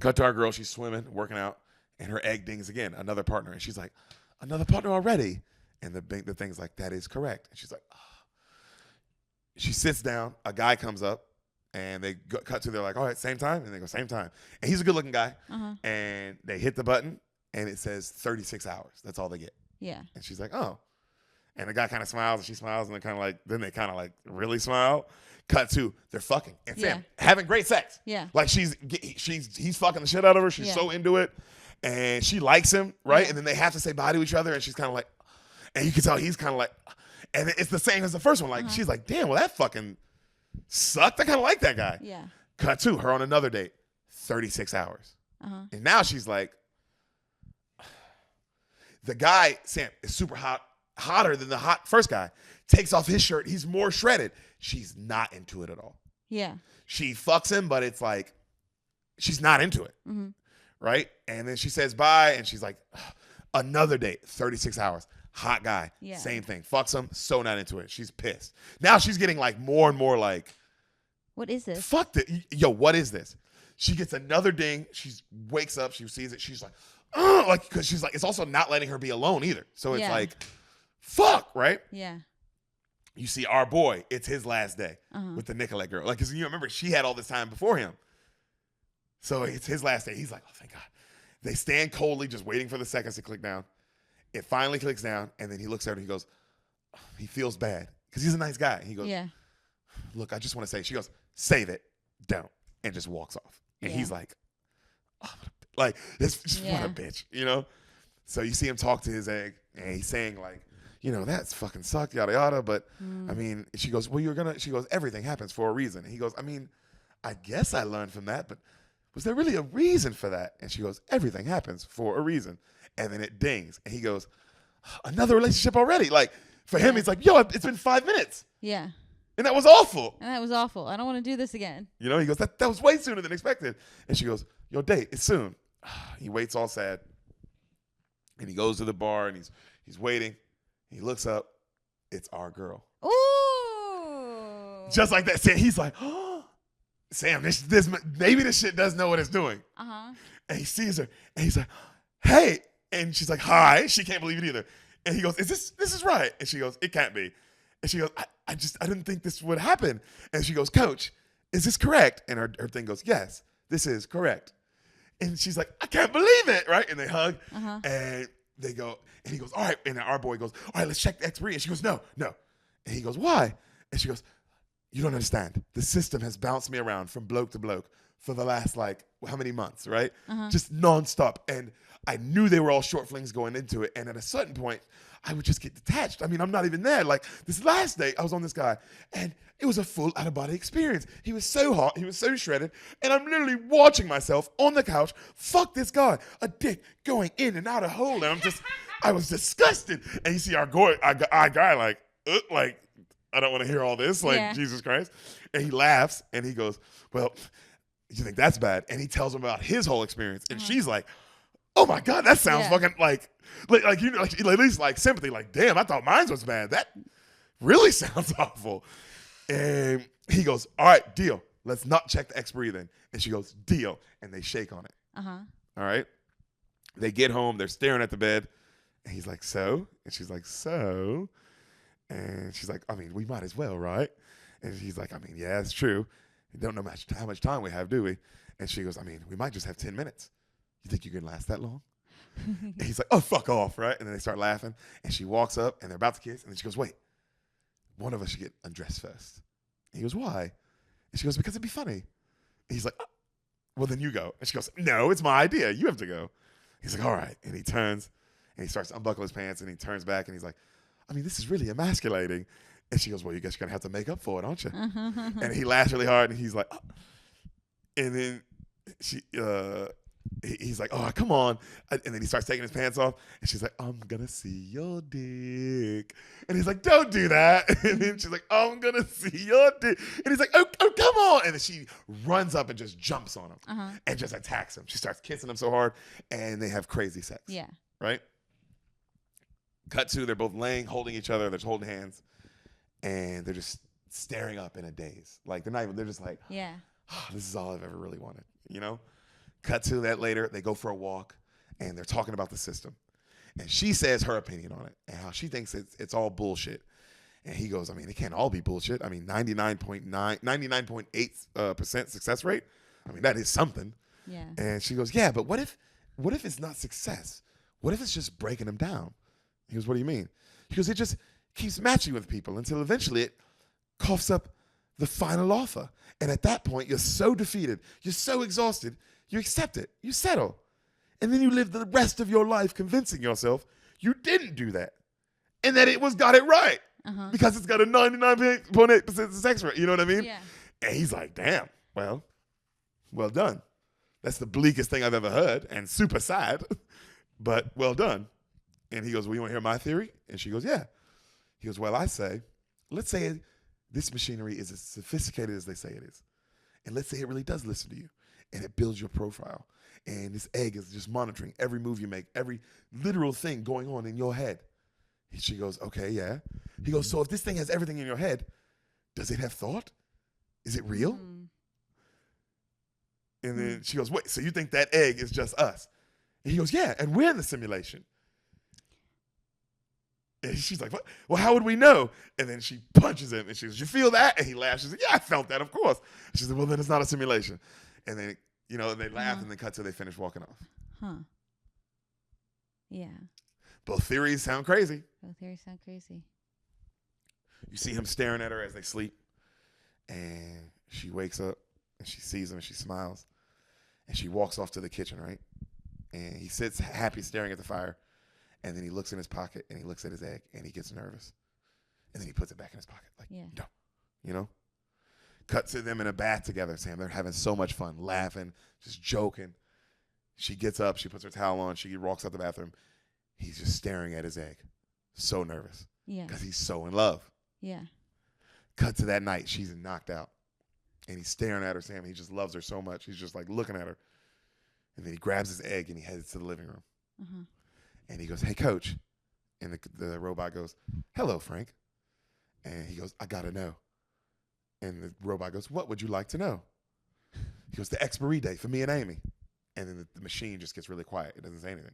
cut to our girl, she's swimming, working out, and her egg dings again, another partner. And she's like, another partner already? And the thing's like, that is correct. And she's like, oh. She sits down, a guy comes up, and they cut to, they're like, all right, same time? And they go, same time. And he's a good-looking guy. And they hit the button, and it says 36 hours. That's all they get. Yeah. And she's like, oh. And the guy kind of smiles, and she smiles, and then they kind of like really smile. Cut to, they're fucking. And Sam, having great sex. Yeah. Like he's fucking the shit out of her. She's so into it. And she likes him, right? And then they have to say bye to each other. And she's kind of like, and you can tell he's kind of like, and it's the same as the first one. Like, she's like, damn, well, that fucking sucked. I kind of like that guy. Yeah. Cut to her on another date, 36 hours. And now she's like, the guy, Sam, is super hot, hotter than the hot first guy. Takes off his shirt. He's more shredded. She's not into it at all. Yeah. She fucks him, but it's like, she's not into it. Right? And then she says bye, and she's like, another date, 36 hours. hot guy. Yeah. Same thing. Fucks him. So not into it. She's pissed. Now she's getting like more and more like, what is this? fuck this. Yo, what is this? She gets another ding. She wakes up. She sees it. She's like, oh, like, because she's like, it's also not letting her be alone either. So it's like, fuck, right? Yeah. You see our boy, it's his last day with the Nicolette girl. Like, because you remember, she had all this time before him. So it's his last day. He's like, oh, thank God. They stand coldly, just waiting for the seconds to click down. It finally clicks down, and then he looks at her and he goes, he feels bad because he's a nice guy. He goes, look, I just want to say, she goes, save it, don't, and just walks off. And he's like, oh, like, it's just what a bitch, you know? So you see him talk to his egg, and he's saying like, you know, that's fucking sucked, yada, yada. But I mean, she goes, well, she goes, everything happens for a reason. And he goes, I mean, I guess I learned from that, but was there really a reason for that? And she goes, everything happens for a reason. And then it dings. And he goes, another relationship already. Like, for him, he's like, yo, it's been 5 minutes. Yeah. And that was awful. I don't want to do this again. You know, he goes, that was way sooner than expected. And she goes, your date, it's soon. He waits all sad. And he goes to the bar and he's waiting. He looks up. It's our girl. Ooh. Just like that. He's like, oh, Sam, maybe this shit does know what it's doing. Uh-huh. And he sees her. And he's like, hey. And she's like, hi. She can't believe it either. And he goes, this is right? And she goes, it can't be. And she goes, I didn't think this would happen. And she goes, Coach, is this correct? And her thing goes, yes, this is correct. And she's like, I can't believe it, right? And they hug. And they go, and he goes, all right. And our boy goes, all right, let's check the expiration. And she goes, no. And he goes, why? And she goes, you don't understand. The system has bounced me around from bloke to bloke for the last, like, how many months, right? Just nonstop. And I knew they were all short flings going into it. And at a certain point, I would just get detached. I mean, I'm not even there. Like, this last day, I was on this guy, and it was a full out-of-body experience. He was so hot. He was so shredded. And I'm literally watching myself on the couch. Fuck this guy. A dick going in and out of hole. And I was disgusted. And you see our guy, like, I don't want to hear all this. Like, Jesus Christ. And he laughs, and he goes, well, you think that's bad? And he tells him about his whole experience. And she's like, oh my God, that sounds fucking like you know, like at least like sympathy. Like, damn, I thought mine was bad. That really sounds awful. And he goes, all right, deal. Let's not check the expiry then. And she goes, deal. And they shake on it. All right. They get home. They're staring at the bed. And he's like, so? And she's like, so? And she's like, I mean, we might as well, right? And he's like, I mean, yeah, it's true. We don't know how much time we have, do we? And she goes, I mean, we might just have 10 minutes. You think you can last that long? And he's like, oh, fuck off, right? And then they start laughing. And she walks up, and they're about to kiss. And then she goes, wait, one of us should get undressed first. And he goes, why? And she goes, because it'd be funny. And he's like, oh, well, then you go. And she goes, no, it's my idea. You have to go. He's like, all right. And he turns, and he starts to unbuckle his pants, and he turns back, and he's like, I mean, this is really emasculating. And she goes, well, you guess you're going to have to make up for it, aren't you? And he laughs really hard, and he's like, oh. And then he's like, oh, come on. And then he starts taking his pants off. And she's like, I'm going to see your dick. And he's like, don't do that. And then she's like, I'm going to see your dick. And he's like, oh, come on. And then she runs up and just jumps on him and just attacks him. She starts kissing him so hard. And they have crazy sex. Yeah. Right? Cut to, they're both holding each other. They're just holding hands. And they're just staring up in a daze. Like, they're just like, yeah. Oh, this is all I've ever really wanted, you know? Cut to that later, they go for a walk, and they're talking about the system. And she says her opinion on it, and how she thinks it's all bullshit. And he goes, I mean, it can't all be bullshit. I mean, 99.8% success rate? I mean, that is something. Yeah. And she goes, yeah, but what if it's not success? What if it's just breaking them down? He goes, what do you mean? He goes, it just keeps matching with people until eventually it coughs up the final offer. And at that point, you're so defeated, you're so exhausted, you accept it, you settle. And then you live the rest of your life convincing yourself you didn't do that and that it got it right because it's got a 99.8% success rate. You know what I mean? Yeah. And he's like, damn, well done. That's the bleakest thing I've ever heard and super sad, but well done. And he goes, well, you want to hear my theory? And she goes, yeah. He goes, well, let's say this machinery is as sophisticated as they say it is. And let's say it really does listen to you and it builds your profile. And this egg is just monitoring every move you make, every literal thing going on in your head. She goes, okay, yeah. He goes, so if this thing has everything in your head, does it have thought? Is it real? And then she goes, wait, so you think that egg is just us? And he goes, yeah, and we're in the simulation. And she's like, what? Well, how would we know? And then she punches him, and she goes, you feel that? And he laughs. She's like, yeah, I felt that, of course. She said, well, then it's not a simulation. And then, they laugh, and then cut till they finish walking off. Huh. Yeah. Both theories sound crazy. You see him staring at her as they sleep, and she wakes up, and she sees him, and she smiles, and she walks off to the kitchen, right? And he sits happy staring at the fire, and then he looks in his pocket, and he looks at his egg, and he gets nervous. And then he puts it back in his pocket, no. Cut to them in a bath together, Sam. They're having so much fun, laughing, just joking. She gets up, she puts her towel on, she walks out the bathroom. He's just staring at his egg, so nervous. Yeah. Because he's so in love. Yeah. Cut to that night, she's knocked out. And he's staring at her, Sam. He just loves her so much. He's just like looking at her. And then he grabs his egg and he heads to the living room. Uh-huh. And he goes, hey, coach. And the robot goes, hello, Frank. And he goes, I got to know. And the robot goes, what would you like to know? He goes, the expiry date for me and Amy. And then the machine just gets really quiet. It doesn't say anything.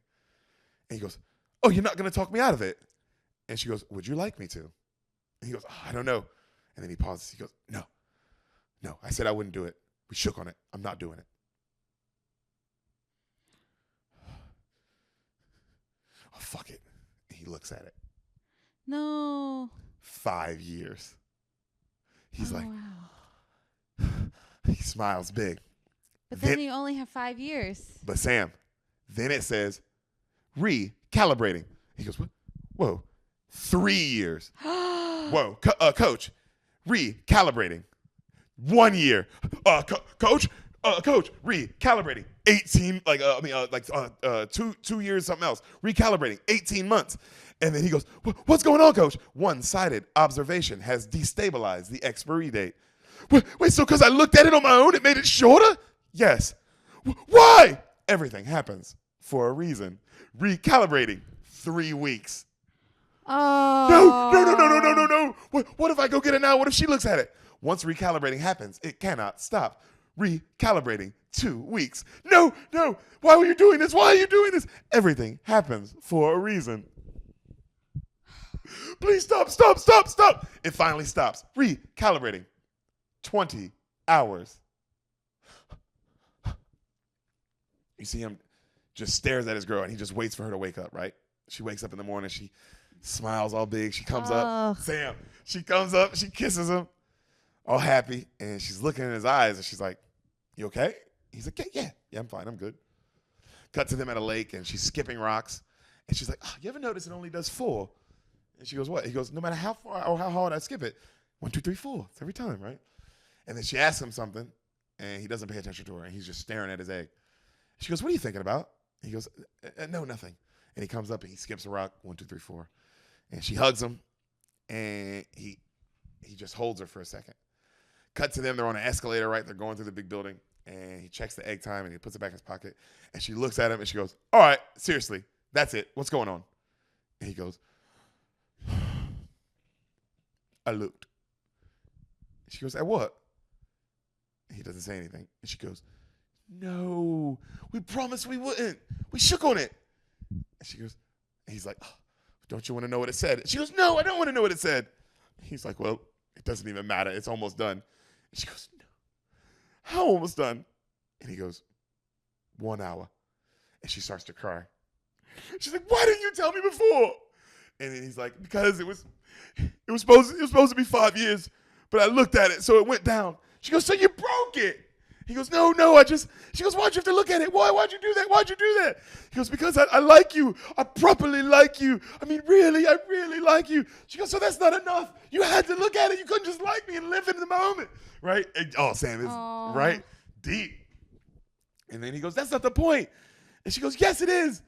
And he goes, oh, you're not going to talk me out of it? And she goes, would you like me to? And he goes, oh, I don't know. And then he pauses. He goes, no, I said I wouldn't do it. We shook on it. I'm not doing it. Oh, fuck it. And he looks at it. No. 5 years. He's like, wow. He smiles big. But then you only have 5 years. But Sam, then it says, recalibrating. He goes, what? Whoa, 3 years. Whoa, coach, recalibrating. 1 year. Coach, recalibrating. 18, 2 years, something else. Recalibrating, 18 months. And then he goes, what's going on, coach? One-sided observation has destabilized the expiry date. Wait, so because I looked at it on my own, it made it shorter? Yes. Why? Everything happens for a reason. Recalibrating, 3 weeks. Oh. No. What if I go get it now? What if she looks at it? Once recalibrating happens, it cannot stop. Recalibrating, 2 weeks. No. Why are you doing this? Why are you doing this? Everything happens for a reason. Please stop. It finally stops. Recalibrating. 20 hours. You see him just stares at his girl, and he just waits for her to wake up, right? She wakes up in the morning. She smiles all big. She comes up. Sam, she comes up. She kisses him, all happy. And she's looking in his eyes, and she's like, you okay? He's like, yeah, I'm fine. I'm good. Cut to them at a lake, and she's skipping rocks. And she's like, you ever notice it only does 4? And she goes, what? He goes, no matter how far or how hard I skip it, 1, 2, 3, 4. It's every time, right? And then she asks him something, and he doesn't pay attention to her, and he's just staring at his egg. She goes, what are you thinking about? He goes, no, nothing. And he comes up, and he skips a rock, 1, 2, 3, 4. And she hugs him, and he just holds her for a second. Cut to them. They're on an escalator, right? They're going through the big building, and he checks the egg time, and he puts it back in his pocket. And she looks at him, and she goes, all right, seriously, that's it. What's going on? And he goes, I looked. She goes, at what? He doesn't say anything. And she goes, no, we promised we wouldn't. We shook on it. And she goes, and he's like, don't you want to know what it said? She goes, no, I don't want to know what it said. He's like, well, it doesn't even matter. It's almost done. And she goes, no, how almost done? And he goes, 1 hour. And she starts to cry. She's like, why didn't you tell me before? And then he's like, because it was supposed to be 5 years, but I looked at it, so it went down. She goes, so you broke it. He goes, no, she goes, why'd you have to look at it? Why'd you do that? He goes, because I like you. I properly like you. I mean, really, I really like you. She goes, so that's not enough. You had to look at it. You couldn't just like me and live in the moment, right? And, Sam is, right? Deep. And then he goes, that's not the point. And she goes, yes, it is.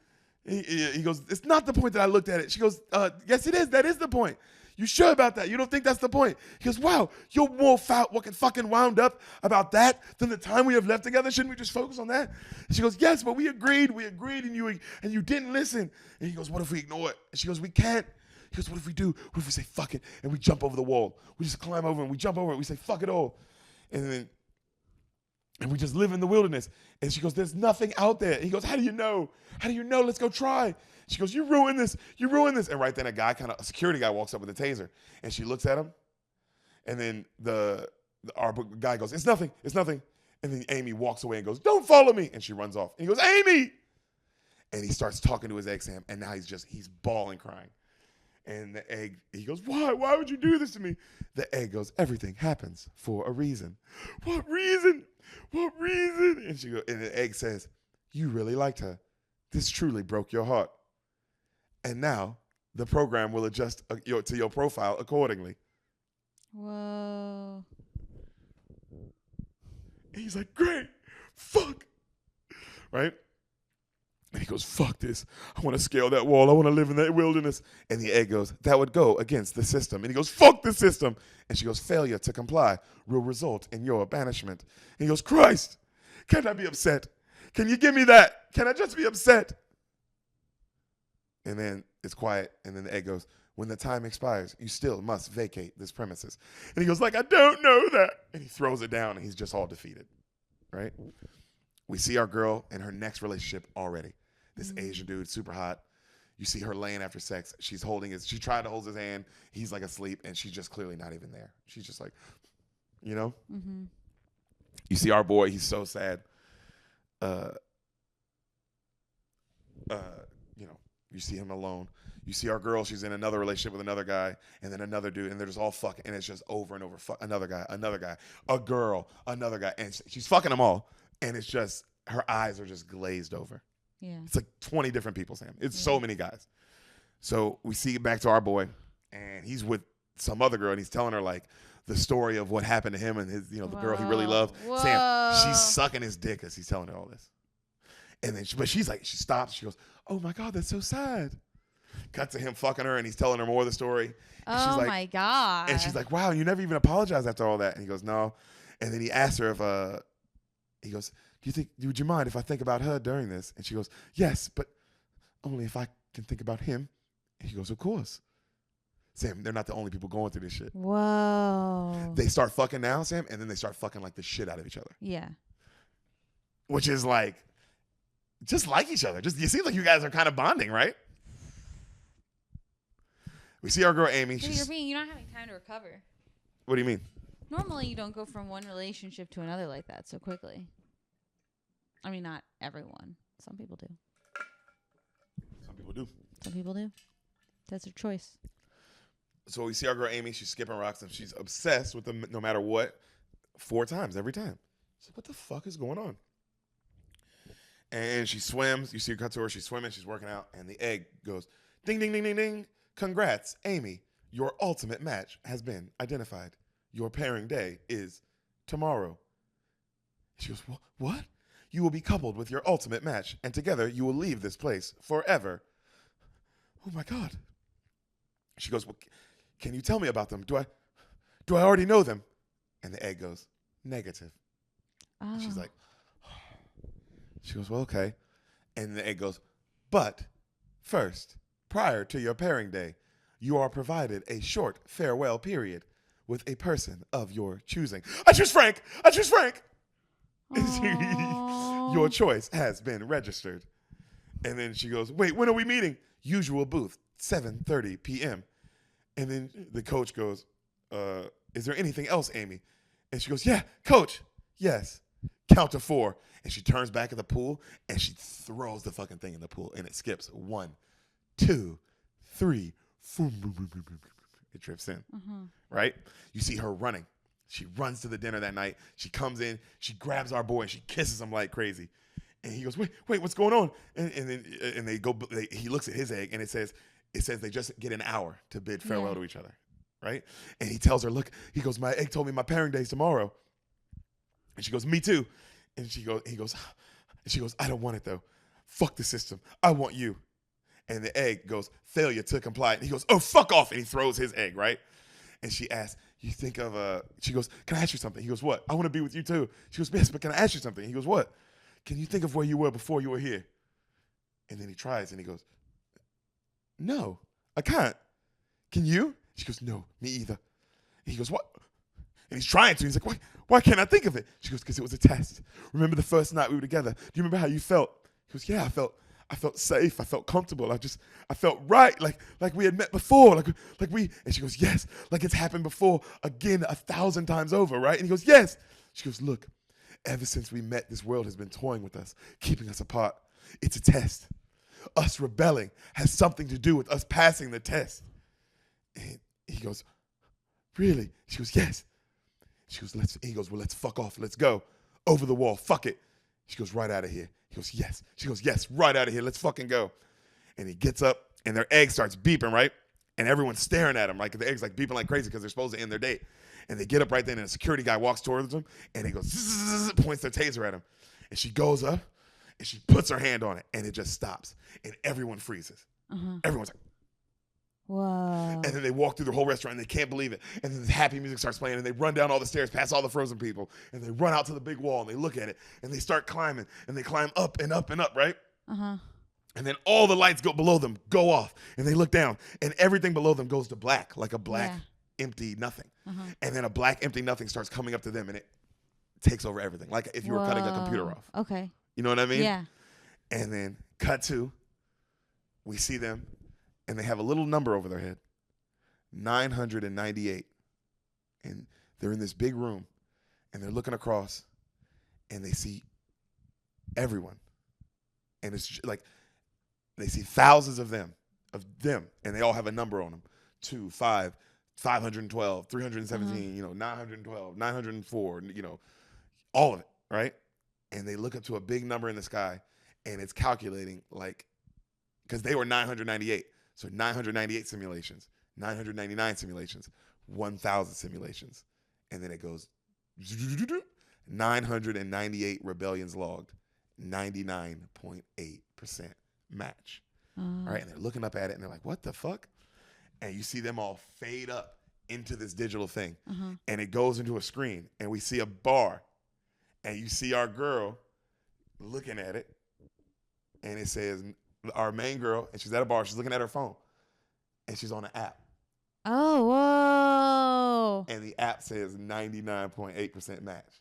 He goes, it's not the point that I looked at it. She goes, yes, it is. That is the point. You sure about that? You don't think that's the point? He goes, wow, you're more fucking wound up about that than the time we have left together. Shouldn't we just focus on that? And she goes, yes, but we agreed, and you didn't listen. And he goes, what if we ignore it? And she goes, we can't. He goes, what if we do? What if we say fuck it and we jump over the wall? We just climb over and we jump over it. We say fuck it all. And we just live in the wilderness. And she goes, there's nothing out there. And he goes, how do you know? How do you know? Let's go try. She goes, you ruined this. You ruined this. And right then a security guy walks up with a taser. And she looks at him. And then our guy goes, it's nothing. It's nothing. And then Amy walks away and goes, don't follow me. And she runs off. And he goes, Amy. And he starts talking to his egg, Sam. And now he's bawling, crying. And the egg, he goes, why? Why would you do this to me? The egg goes, everything happens for a reason. What reason? What reason? And the egg says, you really liked her. This truly broke your heart. And now the program will adjust to your profile accordingly. Whoa. And he's like, great, fuck. Right? And he goes, fuck this. I want to scale that wall. I want to live in that wilderness. And the egg goes, that would go against the system. And he goes, fuck the system. And she goes, failure to comply will result in your banishment. And he goes, Christ, can't I be upset? Can you give me that? Can I just be upset? And then it's quiet. And then the egg goes, when the time expires, you still must vacate this premises. And he goes, like, I don't know that. And he throws it down and he's just all defeated. Right? We see our girl in her next relationship already. This Asian dude, super hot. You see her laying after sex. She tried to hold his hand. He's like asleep, and she's just clearly not even there. She's just like, you know? Mm-hmm. You see our boy, he's so sad. You see him alone. You see our girl, she's in another relationship with another guy, and then another dude, and they're just all fucking, and it's just over and over. Another guy, a girl, another guy, and she's fucking them all. And it's just, her eyes are just glazed over. Yeah. It's like 20 different people, Sam. It's so many guys. So we see back to our boy, and he's with some other girl, and he's telling her, like, the story of what happened to him and his, the girl he really loved. Whoa. Sam, she's sucking his dick as he's telling her all this. And then, but she's like, she stops. She goes, oh, my God, that's so sad. Cut to him fucking her, and he's telling her more of the story. And she's like, my God. And she's like, wow, you never even apologized after all that. And he goes, no. And then he asked her if, he goes, would you mind if I think about her during this? And she goes, yes, but only if I can think about him. And he goes, of course. Sam, they're not the only people going through this shit. Whoa. They start fucking now, Sam, and then they start fucking like the shit out of each other. Yeah. Which is like, just like each other. It seems like you guys are kind of bonding, right? We see our girl Amy. You're not having time to recover. What do you mean? Normally, you don't go from one relationship to another like that so quickly. I mean, not everyone. Some people do. Some people do. That's their choice. So we see our girl Amy. She's skipping rocks, and she's obsessed with them no matter what, 4 times every time. So what the fuck is going on? And she swims. You see her cut to her. She's swimming. She's working out. And the egg goes, ding, ding, ding, ding, ding. Congrats, Amy. Your ultimate match has been identified. Your pairing day is tomorrow. She goes, what? You will be coupled with your ultimate match, and together you will leave this place forever. Oh, my God. She goes, well, can you tell me about them? Do I already know them? And the egg goes, negative. Oh. She's like, she goes, well, okay. And the egg goes, but first, prior to your pairing day, you are provided a short farewell period with a person of your choosing. I choose Frank. Your choice has been registered. And then she goes, wait, when are we meeting? Usual booth, 7:30 p.m. And then the coach goes, is there anything else, Amy? And she goes, yeah, coach, yes. Count to 4. And she turns back at the pool, and she throws the fucking thing in the pool, and it skips. 1, 2, 3. It drifts in, right? You see her running. She runs to the dinner that night. She comes in. She grabs our boy, and she kisses him like crazy. And he goes, wait, what's going on? And then they go. He looks at his egg, and it says they just get an hour to bid farewell to each other, right? And he tells her, look, he goes, my egg told me my pairing day's tomorrow. And she goes, me too. And he goes, I don't want it though. Fuck the system. I want you. And the egg goes, failure to comply. And he goes, oh, fuck off. And he throws his egg, right? And she asks, you think of, she goes, can I ask you something? He goes, what? I want to be with you too. She goes, yes, but can I ask you something? He goes, what? Can you think of where you were before you were here? And then he tries and he goes, no, I can't. Can you? She goes, no, me either. And he goes, what? And he's trying to. He's like, why can't I think of it? She goes, because it was a test. Remember the first night we were together? Do you remember how you felt? He goes, yeah, I felt safe. I felt comfortable. I felt right. Like we had met before. Like we, and she goes, yes, like it's happened before again 1,000 times over, right? And he goes, yes. She goes, look, ever since we met, this world has been toying with us, keeping us apart. It's a test. Us rebelling has something to do with us passing the test. And he goes, really? She goes, yes. She goes, he goes, well, let's fuck off. Let's go. Over the wall. Fuck it. She goes, right out of here. He goes, yes. She goes, yes, right out of here. Let's fucking go. And he gets up and their egg starts beeping, right? And everyone's staring at him. Like the egg's like beeping like crazy because they're supposed to end their date. And they get up right then and a security guy walks towards them and he goes, zzz, points their taser at him. And she goes up and she puts her hand on it and it just stops. And everyone freezes. Everyone's like, whoa. And then they walk through the whole restaurant and they can't believe it. And then the happy music starts playing and they run down all the stairs past all the frozen people and they run out to the big wall and they look at it and they start climbing and they climb up and up and up, right? And then all the lights go below them go off and they look down and everything below them goes to black, like a black empty nothing. And then a black empty nothing starts coming up to them and it takes over everything. Like if you were cutting a computer off. Okay. You know what I mean? Yeah. And then cut to, we see them and they have a little number over their head, 998. And they're in this big room and they're looking across and they see everyone. And it's like, they see thousands of them, and they all have a number on them. 2, 5, 512, 317, 912, 904, all of it, right? And they look up to a big number in the sky, and it's calculating because they were 998. So 998 simulations, 999 simulations, 1,000 simulations. And then it goes 998 rebellions logged, 99.8% match. All right. And they're looking up at it and they're like, what the fuck? And you see them all fade up into this digital thing. And it goes into a screen and we see a bar and you see our girl looking at it and it says our main girl, and she's at a bar, she's looking at her phone and she's on an app. Oh, whoa. And the app says 99.8% match,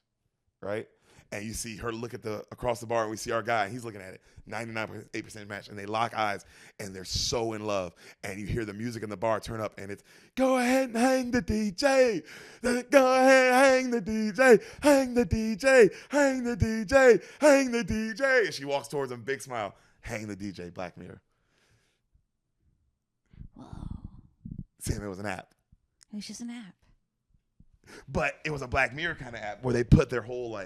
right? And you see her look at across the bar and we see our guy and he's looking at it, 99.8% match, and they lock eyes and they're so in love. And you hear the music in the bar turn up and it's, go ahead and hang the DJ. Go ahead and hang the DJ. Hang the DJ. Hang the DJ. Hang the DJ. And she walks towards him, big smile. Hang the DJ, Black Mirror. Whoa. Sam, it was an app. It was just an app. But it was a Black Mirror kind of app where they put their whole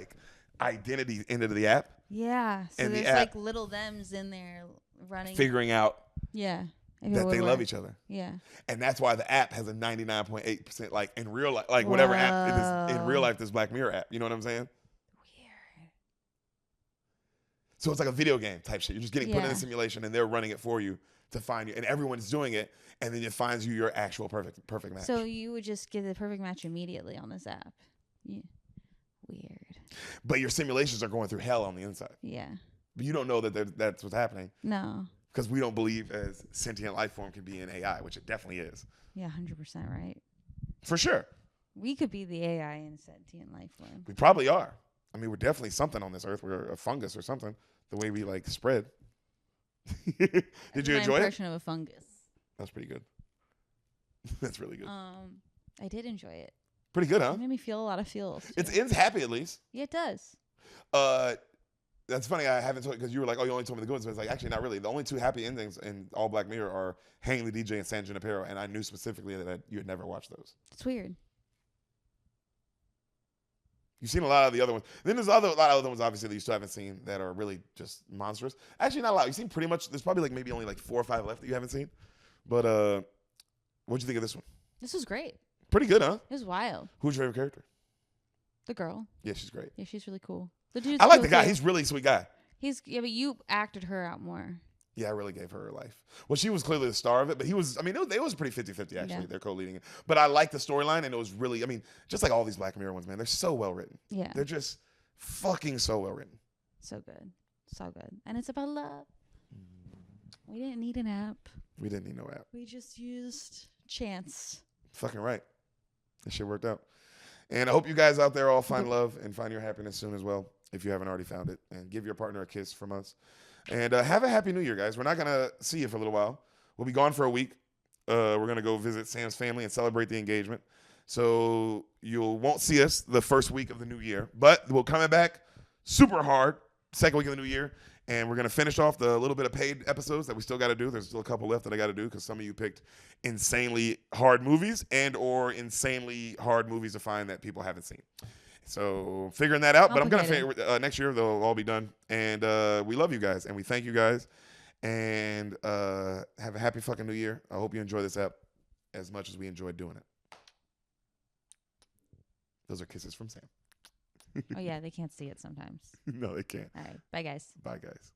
identity into the app. Yeah. So and there's little thems in there running. Figuring out that they love each other. Yeah. And that's why the app has a 99.8% in real life, whatever app it is in real life, this Black Mirror app. You know what I'm saying? Weird. So it's like a video game type shit. You're just getting put in a simulation and they're running it for you to find you. And everyone's doing it. And then it finds you your actual perfect match. So you would just get the perfect match immediately on this app. Yeah. Weird. But your simulations are going through hell on the inside. Yeah. But you don't know that that's what's happening. No. Because we don't believe as sentient life form can be an AI, which it definitely is. Yeah, 100% right. For sure. We could be the AI in sentient life form. We probably are. I mean, we're definitely something on this earth. We're a fungus or something. The way we spread. Did you enjoy it? Impression of a fungus. That's pretty good. That's really good. I did enjoy it. Pretty good, huh? It made me feel a lot of feels. It ends happy at least. Yeah, it does. That's funny. I haven't told because you were like, oh, you only told me the good ones. But it's actually not really. The only 2 happy endings in all Black Mirror are Hang the DJ and San Junipero, and I knew specifically that you had never watched those. It's weird. You've seen a lot of the other ones. Then there's a lot of other ones, obviously, that you still haven't seen that are really just monstrous. Actually, not a lot. You've seen pretty much. There's probably maybe only 4 or 5 left that you haven't seen. But what'd you think of this one? This was great. Pretty good, huh? It was wild. Who's your favorite character? The girl. Yeah, she's great. Yeah, she's really cool. The dude's I like cool the guy. too. He's really a sweet guy. But you acted her out more. Yeah, I really gave her her life. Well, she was clearly the star of it, but he was, it was pretty 50-50, actually. Yeah. They're co-leading it. But I liked the storyline, and it was really, just like all these Black Mirror ones, man, they're so well written. Yeah. They're just fucking so well written. So good. So good. And it's about love. We didn't need an app. We didn't need no app. We just used chance. Fucking right. This shit worked out. And I hope you guys out there all find love and find your happiness soon as well, if you haven't already found it. And give your partner a kiss from us. And have a happy new year, guys. We're not going to see you for a little while. We'll be gone for a week. We're going to go visit Sam's family and celebrate the engagement. So you won't see us the first week of the new year. But we'll come back super hard second week of the new year. And we're going to finish off the little bit of paid episodes that we still got to do. There's still a couple left that I got to do because some of you picked insanely hard movies and or insanely hard movies to find that people haven't seen. So figuring that out. But I'm going to figure next year they'll all be done. And we love you guys and we thank you guys. And have a happy fucking new year. I hope you enjoy this app as much as we enjoyed doing it. Those are kisses from Sam. Oh, yeah, they can't see it sometimes. No, they can't. All right. Bye, guys. Bye, guys.